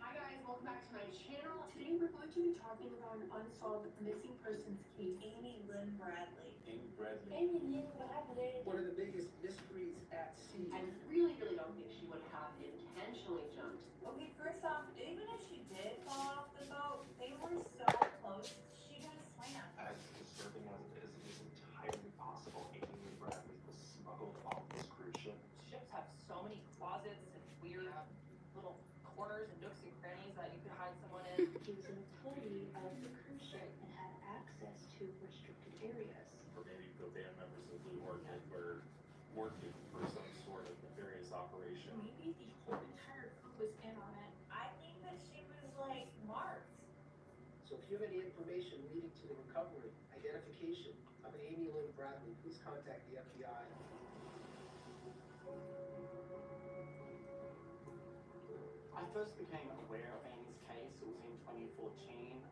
Hi guys, welcome back to my channel. Today we're going to be talking about an unsolved missing persons case. Amy Lynn Bradley. Amy Bradley. Amy Lynn Bradley. One of the biggest mysteries at sea. I really don't think she would have intentionally jumped. Okay, first off, even if she did fall off the boat, they were so close, she could have swam. As disturbing as it is entirely possible Amy Lynn Bradley was smuggled off this cruise ship. Ships have so many closets and weird little corners and nooks and crannies that you could hide someone in. She was an employee of the cruise ship and had access to restricted areas. Or maybe the band members of Blue Orchid were working for some sort of nefarious operation. Maybe the whole entire crew was in on it. I think that she was like marked. So if you have any information leading to the recovery, identification of Amy Lynn Bradley, please contact the FBI. I first became aware of Amy's case, it was in 2014.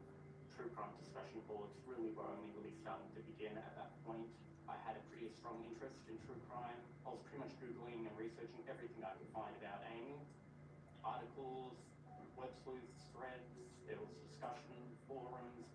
True crime discussion boards really were only really starting to begin at that point. I had a pretty strong interest in true crime. I was pretty much Googling and researching everything I could find about Amy. Articles, web sleuths, threads, there was discussion, forums.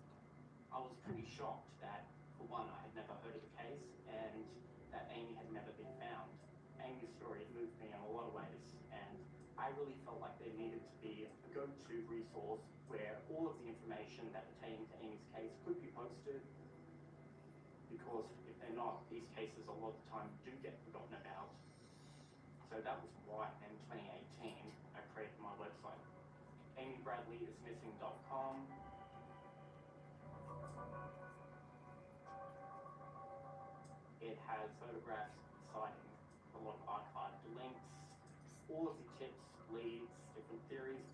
I was pretty shocked that, for one, I had never heard of the case and that Amy had never been found. Amy's story had moved me in a lot of ways, and I really felt like there needed to be a go-to resource where all of the information that pertained to Amy's case could be posted, because if they're not, these cases a lot of the time do get forgotten about. So that was why in 2018 I created my website, amybradleyismissing.com. It has photographs, sightings, a lot of archived links, all of the tips, leads, different theories.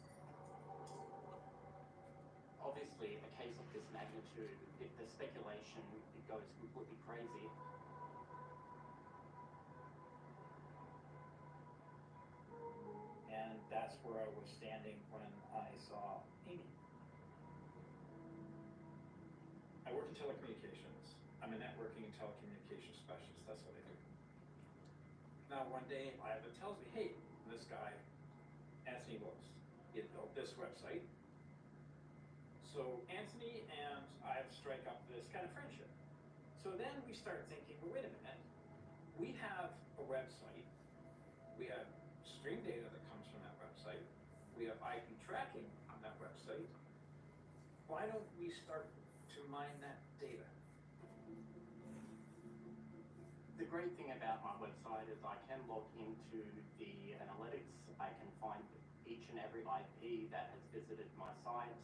Obviously, obviously a case of this magnitude, if the speculation it goes completely crazy. And that's where I was standing when I saw Amy. I work in telecommunications. I'm a networking and telecommunications specialist. That's what I do. Now, one day, Ivan tells me, hey, this guy, Anthony Lewis, he had built this website. So Anthony and I strike up this kind of friendship. So then we start thinking, well, wait a minute. We have a website. We have stream data that comes from that website. We have IP tracking on that website. Why don't we start to mine that data? The great thing about my website is I can log into the analytics. I can find each and every IP that has visited my site.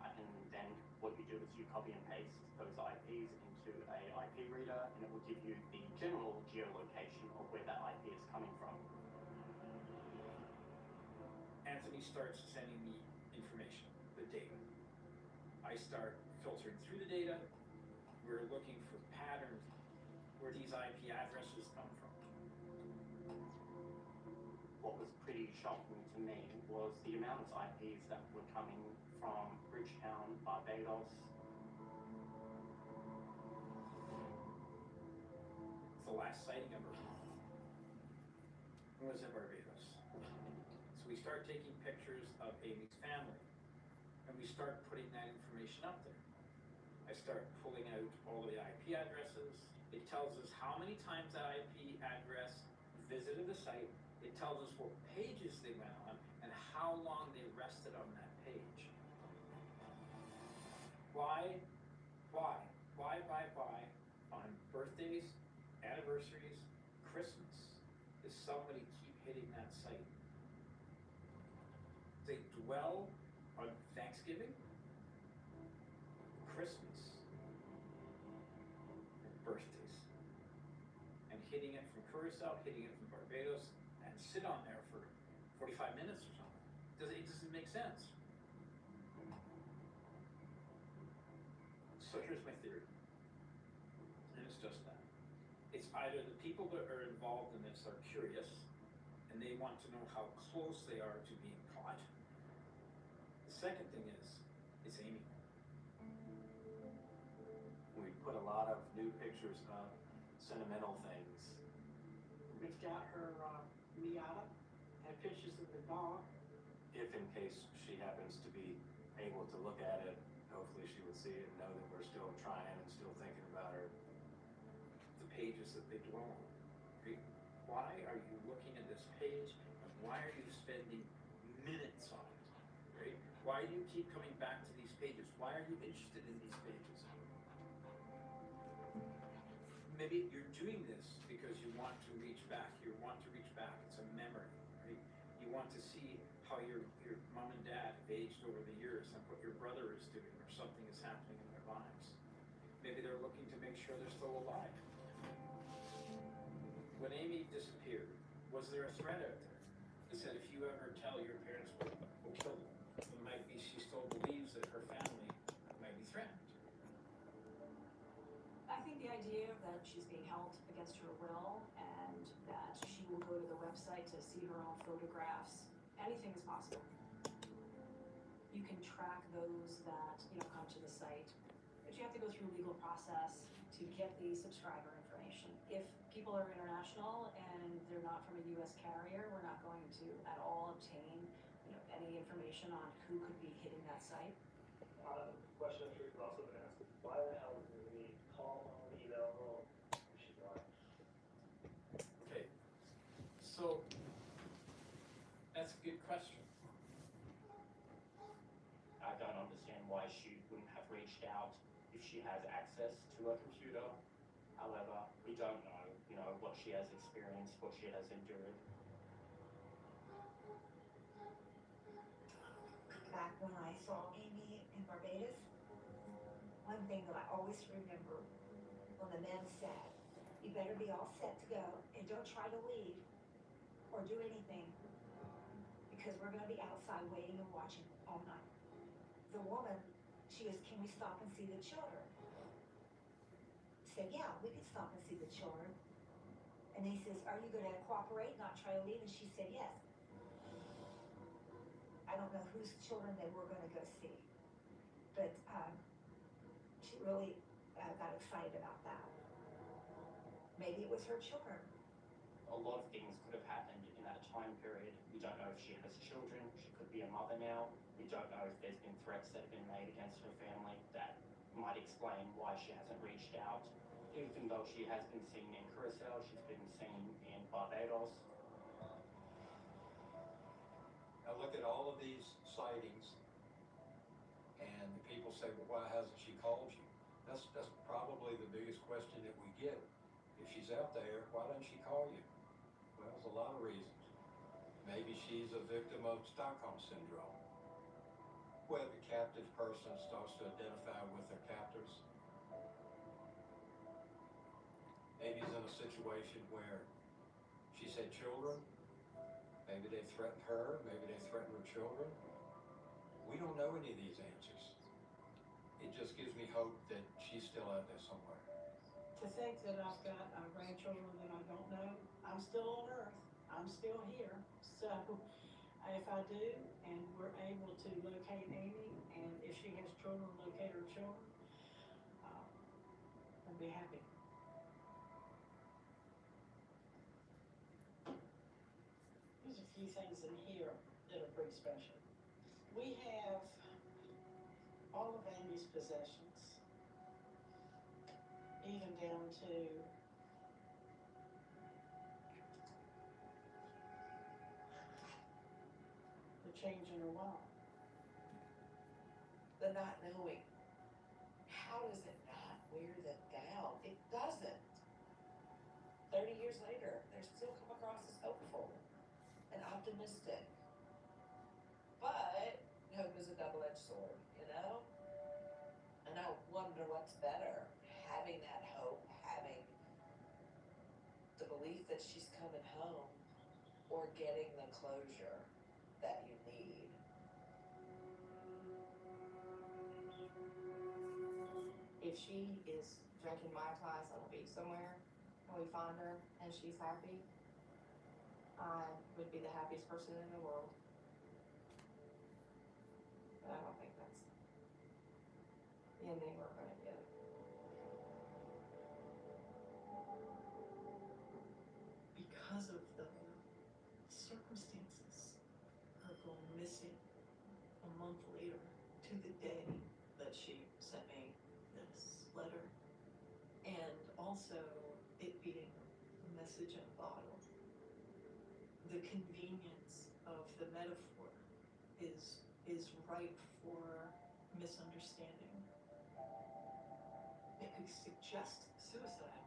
I can then, what you do is you copy and paste those IPs into a IP reader, and it will give you the general geolocation of where that IP is coming from. Anthony starts sending me information, the data. I start filtering through the data. We're looking for patterns where these IP addresses come from. What was pretty shocking to me was the amount of IPs that were coming from Bridgetown, Barbados. The last sighting of her was in Barbados. So we start taking pictures of Amy's family, and we start putting that information up there. I start pulling out all the IP addresses. It tells us how many times that IP address visited the site. It tells us what pages they went on and how long they rested on that page. Why on birthdays, anniversaries, Christmas does somebody keep hitting that site? They dwell on Thanksgiving, Christmas, and birthdays, and hitting it from Curacao, hitting it from Barbados, and sit on there for 45 minutes or something. It doesn't make sense. So here's my theory, and it's just that. It's either the people that are involved in this are curious, and they want to know how close they are to being caught. The second thing is, it's Amy. We put a lot of new pictures up, sentimental things. We've got her Miata, had pictures of the dog. If in case she happens to be able to look at it, hopefully she would see it and know that we're still trying and still thinking about her. The pages that they dwell on. Right? Why are you looking at this page, and why are you spending minutes on it? Right? Why do you keep coming back to these pages? Why are you interested in these pages? Maybe you're doing this because you want to reach back. You want to reach back. It's a memory, right? You want to see how your mom and dad have aged over the years and what your brother is doing or something is happening in their lives. Maybe they're looking to make sure they're still alive. When Amy disappeared, was there a threat out there that said if you ever tell your parents we'll kill them, it might be she still believes that her family might be threatened? I think the idea that she's being held against her will and that she will go to the website to see her own photographs, anything is possible. You can track those that, come to the site, but you have to go through a legal process to get the subscriber information. If people are international and they're not from a U.S. carrier, we're not going to at all obtain, any information on who could be hitting that site. Question I'm sure you've also been asked: why the hell did we call on email home if she's lying? Okay, so that's a good question. I don't understand why she wouldn't have reached out if she has access to a computer. However, we don't know, what she has experienced, what she has endured. Back when I saw Amy in Barbados, one thing that I always remember when the men said, you better be all set to go and don't try to leave or do anything because we're going to be outside waiting and watching all night. The woman She goes, can we stop and see the children? I said, yeah, we could stop and see the children. And he says, are you gonna cooperate, not try to leave? And she said, yes. I don't know whose children they were gonna go see, but she really got excited about that. Maybe it was her children. A lot of things could have happened in that time period. We don't know if she has children. She could be a mother now. We don't know if there's been threats that have been made against her family that might explain why she hasn't reached out. Even though she has been seen in Curacao, she's been seen in Barbados. I look at all of these sightings and the people say, well, why hasn't she called you? That's probably the biggest question that we get. If she's out there, why doesn't she call you? Well, there's a lot of reasons. Maybe she's a victim of Stockholm Syndrome, where the captive person starts to identify with their captors. Maybe he's in a situation where she's had children. Maybe they threatened her. Maybe they threatened her children. We don't know any of these answers. It just gives me hope that she's still out there somewhere. To think that I've got grandchildren that I don't know, I'm still on Earth. I'm still here. So if I do, and we're able to locate Amy, and if she has children, locate her children, I'd be happy. There's a few things in here that are pretty special. We have all of Amy's possessions, even down to the change in her wallet. The not knowing. How does it not wear them down? It doesn't. 30 years later, they're still come across as hopeful and optimistic. But hope is a double-edged sword, you know? And I wonder what's better, having that hope, having the belief that she's coming home, or getting the closure that you need. If she is drinking Mai Tais on a beach somewhere and we find her and she's happy, I would be the happiest person in the world. But I don't think that's the ending we're going to get. Because of the circumstances, her going missing a month later to the day that she sent me this letter, and also it being a message in a bottle. The convenience of the metaphor is ripe for misunderstanding. It could suggest suicide,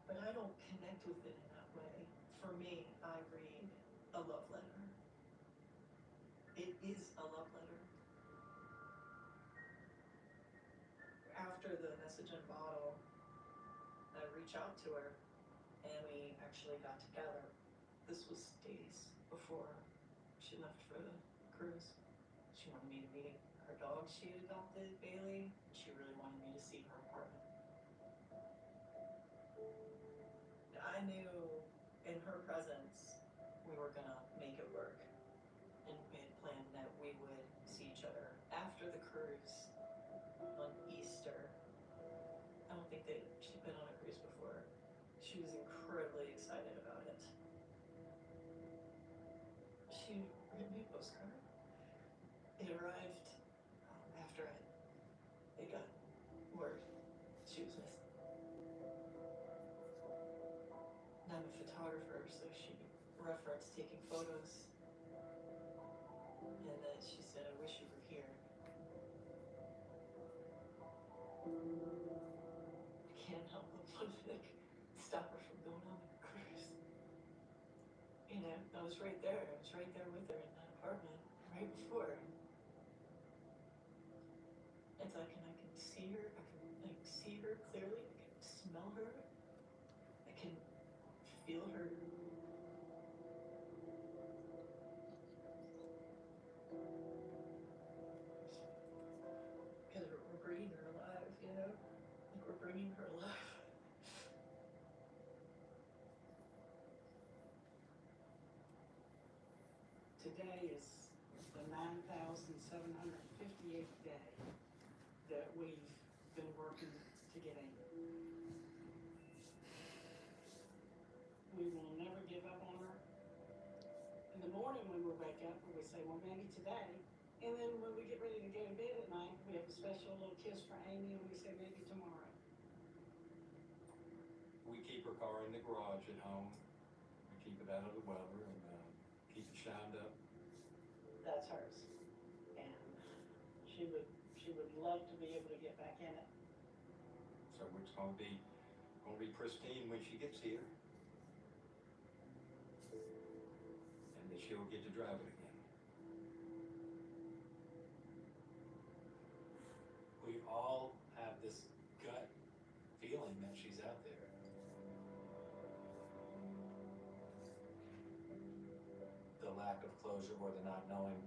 but I don't connect with it in that way. For me, I read a love letter. It is a love letter. After the message in bottle, I reach out to her, and we actually got together. This was days before she left for the cruise. She wanted me to meet her dog she had adopted, Bailey. She really wanted me to see her apartment. I knew in her presence we were gonna make it work, and we had planned that we would see each other after the cruise on Easter. I don't think that she'd been on a cruise before. She was incredibly excited about it. She wrote me a postcard. It arrived after they got word she was missing. And I'm a photographer, so she referenced taking photos. And then she said, I wish you were here. I can't help but want to stop her from going on the cruise. You know, I was right there. I was right there with her in that apartment right before. It's like, and I can see her. I can see her clearly. I can smell her. I can feel her. bringing her life. Today is the 9,758th day that we've been working to get Amy. We will never give up on her. In the morning when we wake up, we say, well, maybe today. And then when we get ready to go to bed at night, we have a special little kiss for Amy and we say, maybe tomorrow. We keep her car in the garage at home. We keep it out of the weather and keep it shined up. That's hers. And she would love to be able to get back in it. So it's gonna be pristine when she gets here. And then she'll get to drive it again. We all have this gut feeling that she's out there. The lack of closure or the not knowing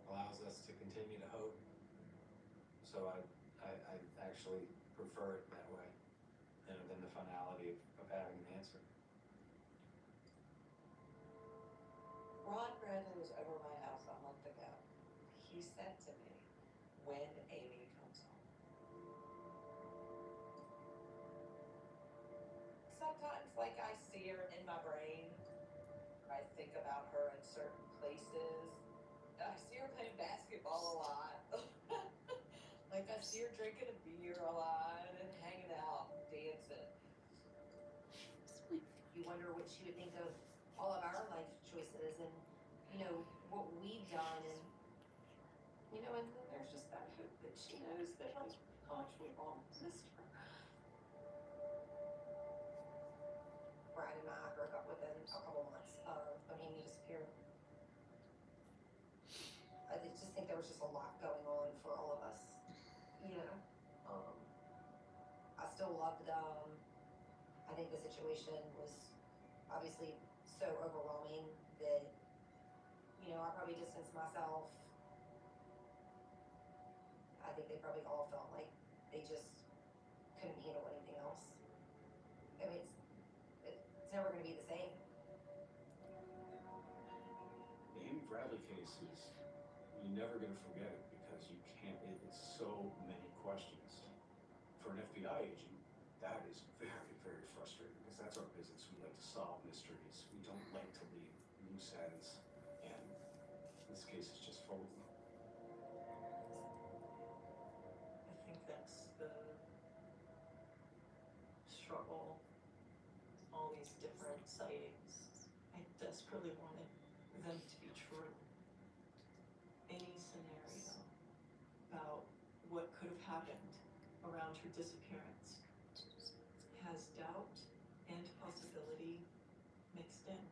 allows us to continue to hope. So I actually prefer it that way than the finality of having an answer. Ron Bradley was over my house a month ago. He said to me, when Amy comes home. Sometimes, like, I see her in my brain. I think about her in certain places. I see her playing basketball a lot. Like, I see her drinking a beer a lot and hanging out and dancing. You wonder what she would think of all of our life choices and, you know, what we've done and, you know, and then there's just that hope that she knows that, like, gosh, we've all missed her. Brad and I broke up within a couple months of when Amy disappeared. I just think there was just a lot going on for all of us, you know. I still loved them. I think the situation was obviously so overwhelming that, you know, I probably distanced myself. I think they probably all felt like they just couldn't handle anything else. I mean, it's never going to be the same. The Amy Bradley case is, you're never going to forget it because you can't, it's so many questions. For an FBI agent, that is very, very frustrating because that's our business. We like to solve mysteries. We don't like to leave loose ends, and this case is just full of them. I think that's the struggle, all these different sightings. I desperately wanted them to be true. Any scenario about what could have happened around her disappearance has doubt and possibility mixed in.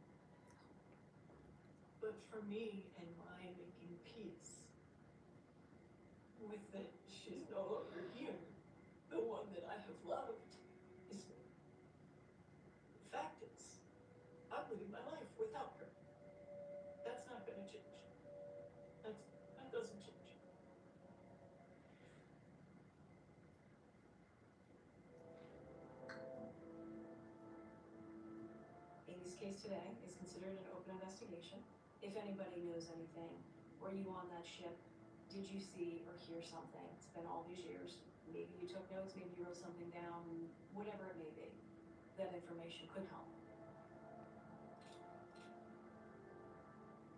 But for me and my making peace with that she's no longer here, the one that I have loved, is the fact is, I'm living my life without her. That's not gonna change. That doesn't change. Amy's case today is considered an open investigation. If anybody knows anything, were you on that ship? Did you see or hear something? It's been all these years. Maybe you took notes, maybe you wrote something down, whatever it may be. That information could help.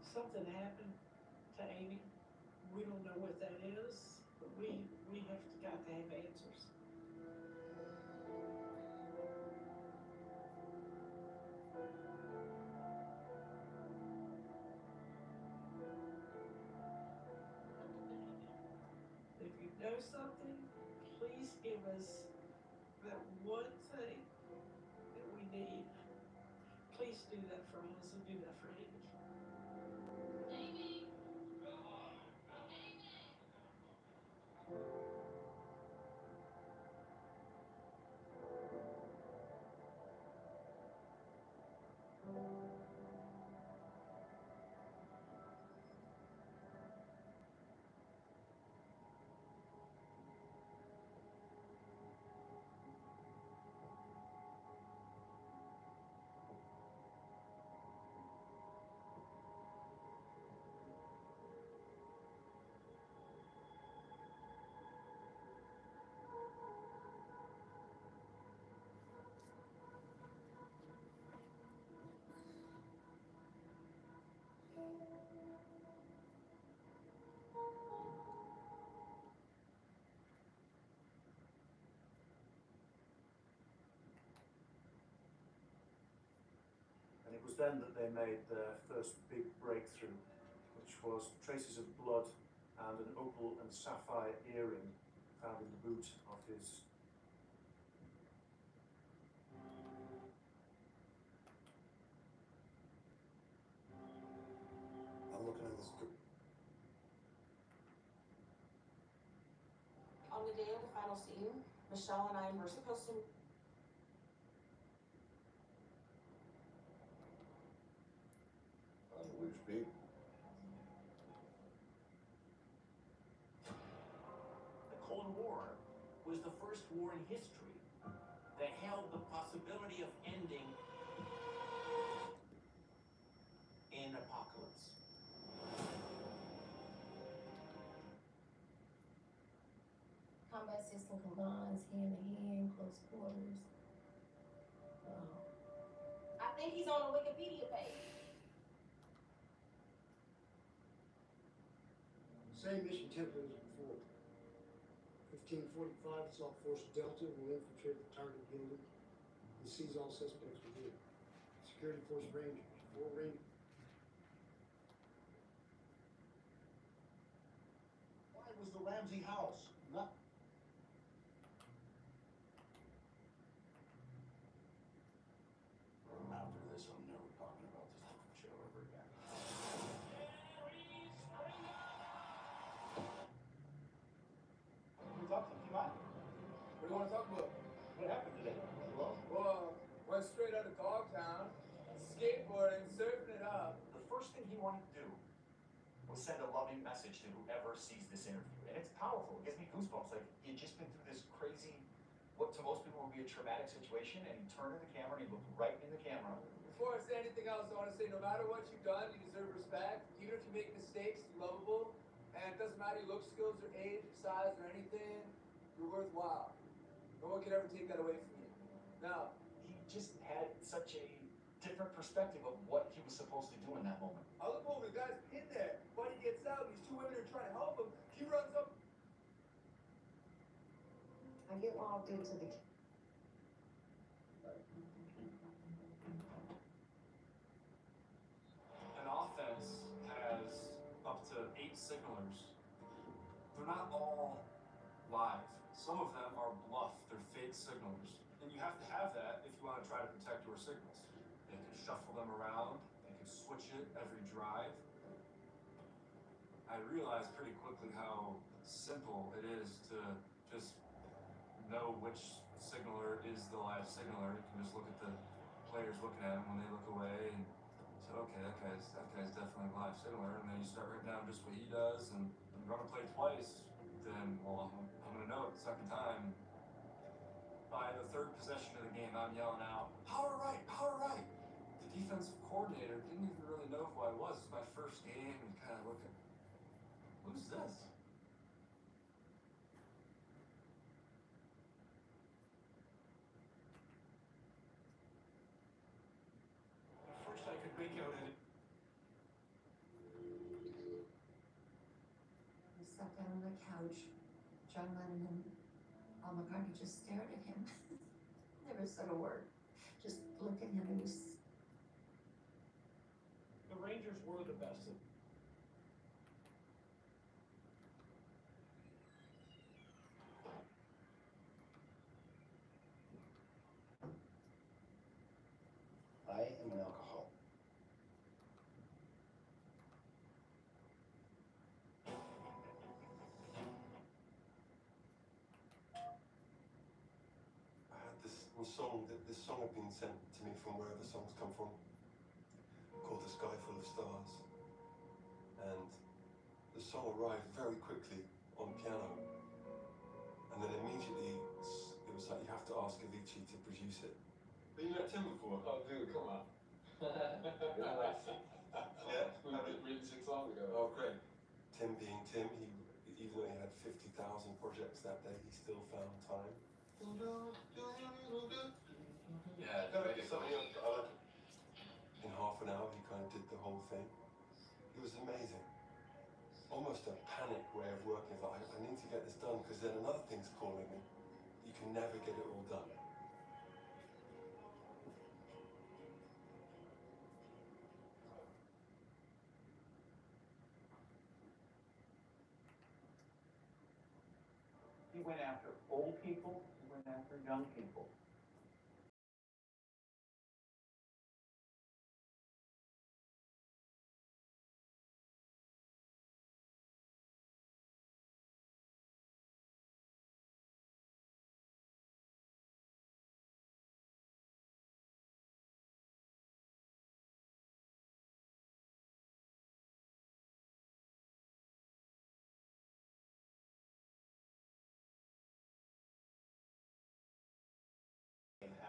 Something happened to Amy. We don't know what that is, but we have got to have answers. If you know something, please give us that one thing that we need. Please do that for us and do that for Amy. was then that they made their first big breakthrough, which was traces of blood and an opal and sapphire earring found in the boot of his. I'm looking at this. On the day of the final scene, Michelle and I were supposed to. I don't know where you speak. The Cold War was the first war in history that held the possibility of ending in apocalypse. Combat system combines hand-to-hand, close quarters. I think he's on the Wikipedia page. Same mission template as before. 1545, Assault Force Delta will infiltrate the target building and seize all suspects within. Security Force Rangers, 4 Rangers. Why was the Ramsey house not? After this, I'm never talking about this fucking show ever again. We talked to him, come on. What do you want to talk about? What happened today? Well, went straight out of Dogtown, skateboarding, surfing it up. The first thing he wanted to do was send a loving message to whoever sees this interview. And it's powerful. It gives me goosebumps. Like, he had just been through this crazy, what to most people would be a traumatic situation, and he turned to the camera and he looked right in the camera. Before I say anything else, I want to say no matter what you've done, you deserve respect. Even if you make mistakes, you're lovable. And it doesn't matter your look, skills, or age, or size, or anything. You're worthwhile. No one can ever take that away from you. Now, He just had such a different perspective of what he was supposed to do in that moment. I look over, the guy's in there. Buddy gets out, these 2 women are trying to help him. He runs up. I get logged into the. An offense has up to 8 signalers. They're not all live. Some of them are bluff, they're fake signalers. And you have to have that if you want to try to protect your signals. They can shuffle them around, they can switch it every drive. I realized pretty quickly how simple it is to just know which signaler is the live signaler. You can just look at the players looking at him when they look away and say, okay, that guy's definitely a live signaler. And then you start writing down just what he does, and you run a play twice, then, well, I'm gonna know it the second time. By the 3rd possession of the game, I'm yelling out, power right, power right. The defensive coordinator didn't even really know who I was. It's my first game, and kind of looking, who's this? At first I could make out it. I sat down on the couch. John Lennon and Paul McCartney just stared at him. Never said a word. Just looked at him and was. The Rangers were the best. I am an alcoholic. I had this song had been sent to me from wherever songs come from, called The Sky Full of Stars. And the song arrived very quickly on piano. And then immediately it was like, you have to ask Avicii to produce it. Have you met Tim before? Oh, dude, come on. Yeah? We've written 6 songs ago. Oh, great. Tim being Tim, even though he had 50,000 projects that day, he still found time. Yeah, in half an hour, he kind of did the whole thing. It was amazing. Almost a panic way of working. Like, I need to get this done because then another thing's calling me. You can never get it all done. He went after old people, he went after young people.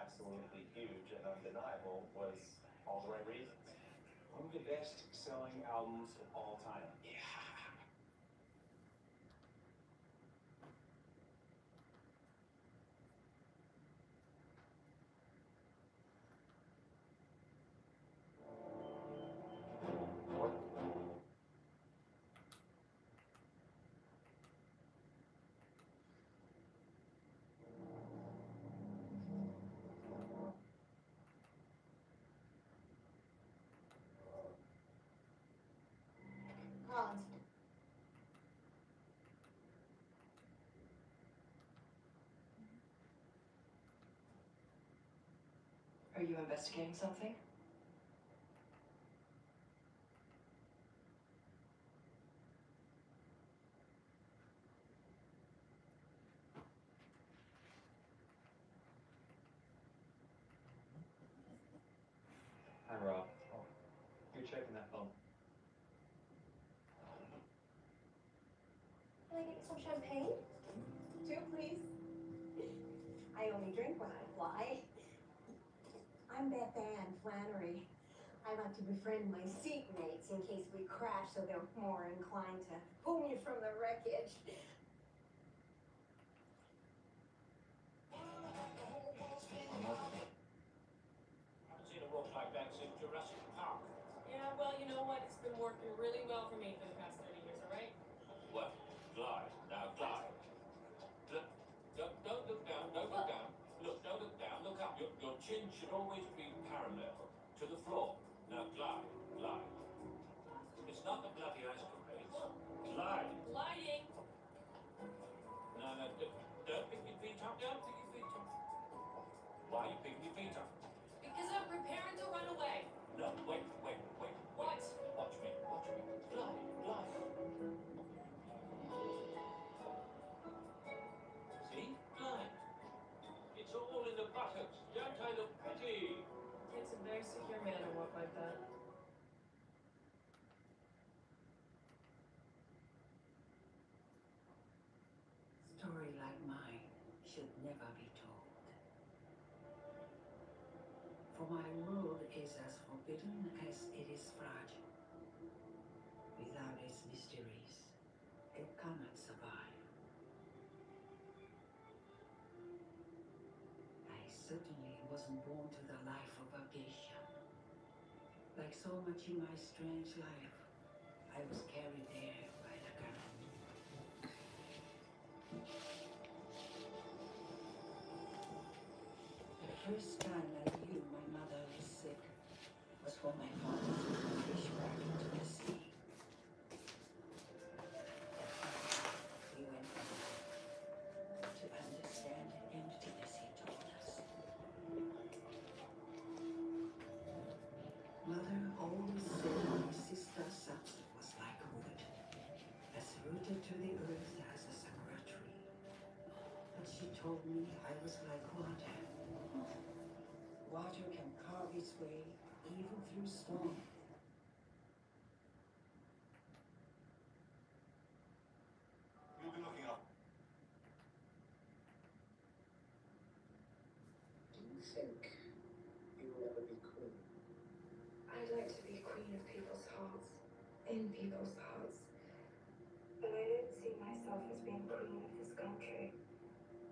Absolutely huge and undeniable was All the Right Reasons. One of the best selling albums of all time. Yeah. Collins. Are you investigating something? Hi, Rob. Oh, you're checking that phone. Can I get you some champagne? Two, please. I only drink when I fly. I'm Beth Ann Flannery. I like to befriend my seatmates in case we crash so they're more inclined to pull me from the wreckage. Haven't seen a watch like that since Jurassic Park. Yeah, well, you know what? It's been working really well for me for the past 30 years, all right? What? Glide. Now glide. Don't look down, don't look down. Look, don't look down, look up. Your chin should always be parallel to the floor. Now glide, glide. It's not the bloody ice parades. Glide. Gliding. No, don't pick your feet up, don't pick your feet up. Why are you picking your feet up? Because I'm preparing to run away. No, wait. What? Watch me. Glide, glide. See? Glide. It's all in the buttocks. Don't I look pretty? Takes a very secure man to walk like that. Story like mine should never be told. For my world is as forbidden as it is fragile. Without its mysteries, it cannot survive. I certainly wasn't born to the life of a geisha. Like so much in my strange life, I was carried there by the current. The first time I knew my mother was sick was when my father threw a fish back into the sea. We went on to understand emptiness, he told us. Mother always said my sister Satsu was like wood, as rooted to the earth as a sakura tree. But she told me I was like water. Water can carve its way even through storm. You'll be looking up. Do you think you will ever be queen? I'd like to be queen of people's hearts, in people's hearts. But I don't see myself as being queen of this country.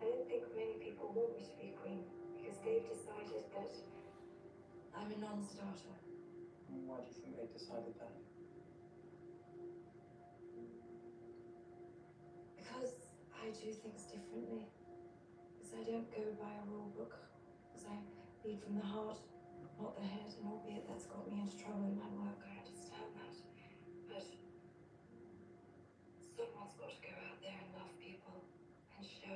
I don't think many people want me to be queen because they've decided that I'm a non-starter. Why do you think they decided that? Because I do things differently. Because I don't go by a rule book. Because I lead from the heart, not the head. And albeit that's got me into trouble in my work, I understand that. But someone's got to go out there and love people and show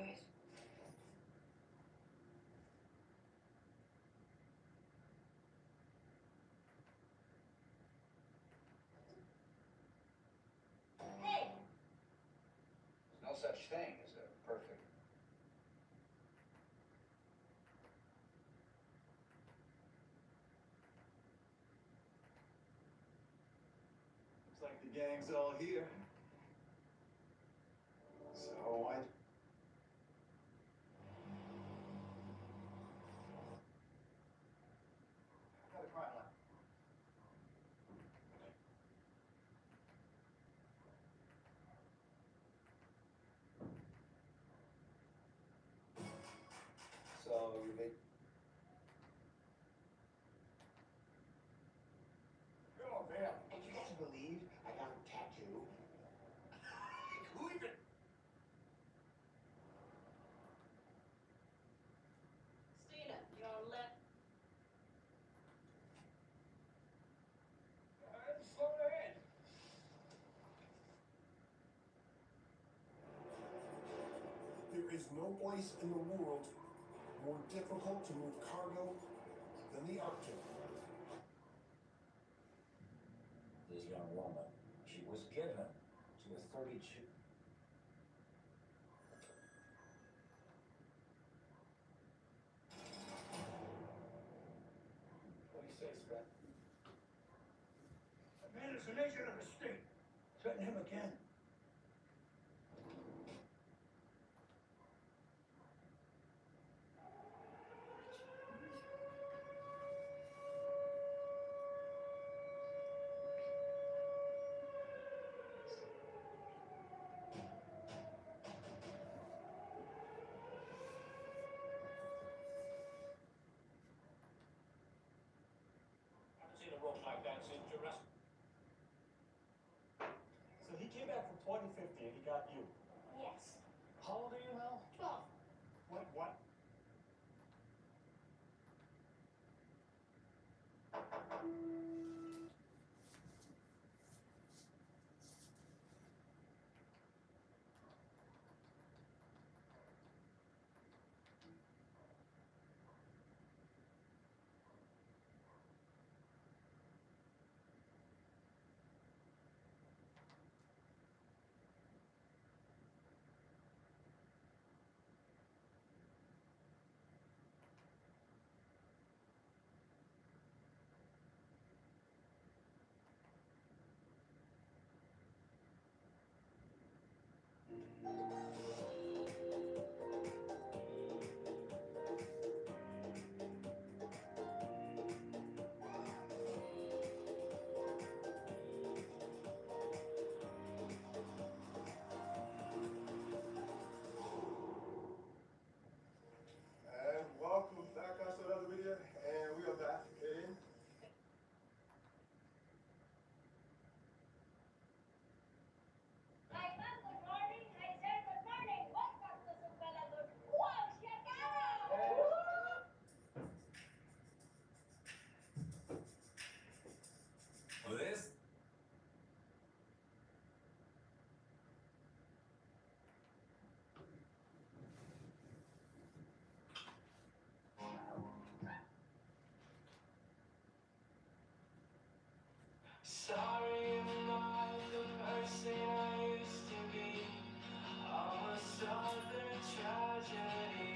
such thing as a perfect. Looks like the gang's all here. So I. Got a crime line. So you make. Oh man! And you guys believe I got a tattoo? Who even? Stina, you're left. Slow down. There is no place in the world more difficult to move cargo than the Arctic. This young woman, she was given to a 32. What do you say, Scott? That man is an agent of the state. Threaten him again. I haven't seen a rope like that since Jurassic. So he came back from 2050 and he got you. Yes. How old are you now? 12. What? And welcome back guys to another video, and we are back in. I said good morning. I said good morning. Welcome to Supaladur. Wow, Shakara! Oh, this? Sorry, I'm not the person I used to be. I'm a southern tragedy.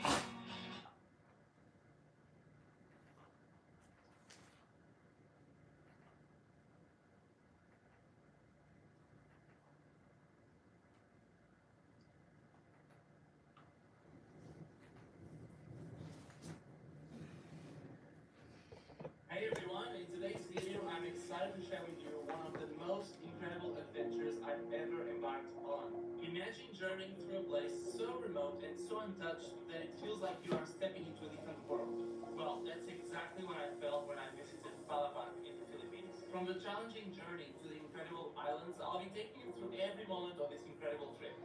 Hey everyone, in today's video I'm excited to share with you one of the most incredible adventures I've ever embarked on. Imagine journeying through a place so remote and so untouched that it feels like you are stepping into a different world. Well, that's exactly what I felt when I visited Palawan in the Philippines. From the challenging journey to the incredible islands, I'll be taking you through every moment of this incredible trip.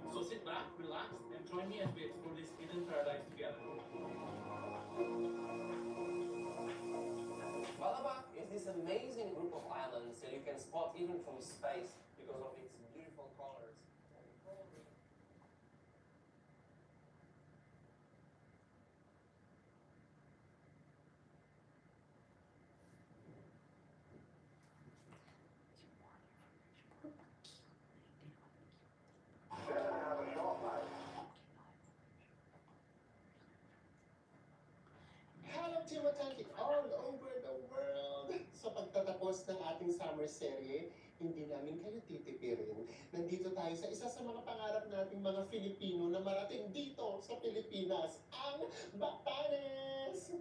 So sit back, relax, and join me as we explore this hidden paradise together. Malabar is this amazing group of islands that you can spot even from space because of its beautiful colors. There I have Katanti all over the world. Sa pagtatapos ng ating summer serye, hindi namin kayo titipirin. Nandito tayo sa isa sa mga pangarap nating mga Filipino na marating dito sa Pilipinas, ang Batanes!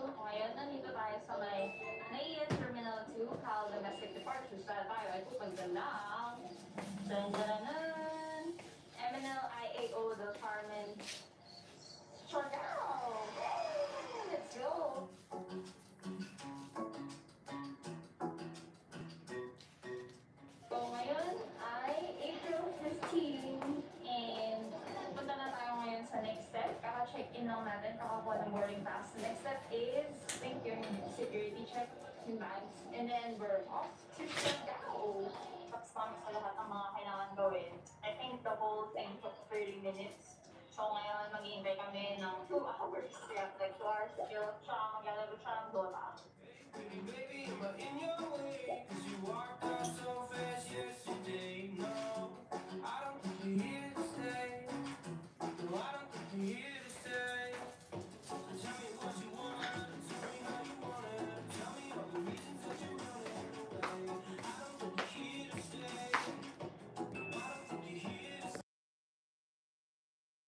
Ngayon, nandito tayo sa may NAPS Terminal 2, Cal Domestic Departures. Dahil tayo ay pupunta ng MNL-IAO Del Carmen Siargao. Let's go! So ngayon ay April 15 and punta na tayo ngayon sa next step. Kaka-check-in lang natin, kakakuha ng boarding pass. The next step is, I think yung security check yung bags. And then we're off to Siargao. Tapos kami sa lahat ng mga kailangan gawin. I think the whole thing took 30 minutes. So ngayon, mag-iintay kami ng 2 hours. Kaya like 2 hours, chill siya, maglalaro siya ng Dota. Baby, but in your way.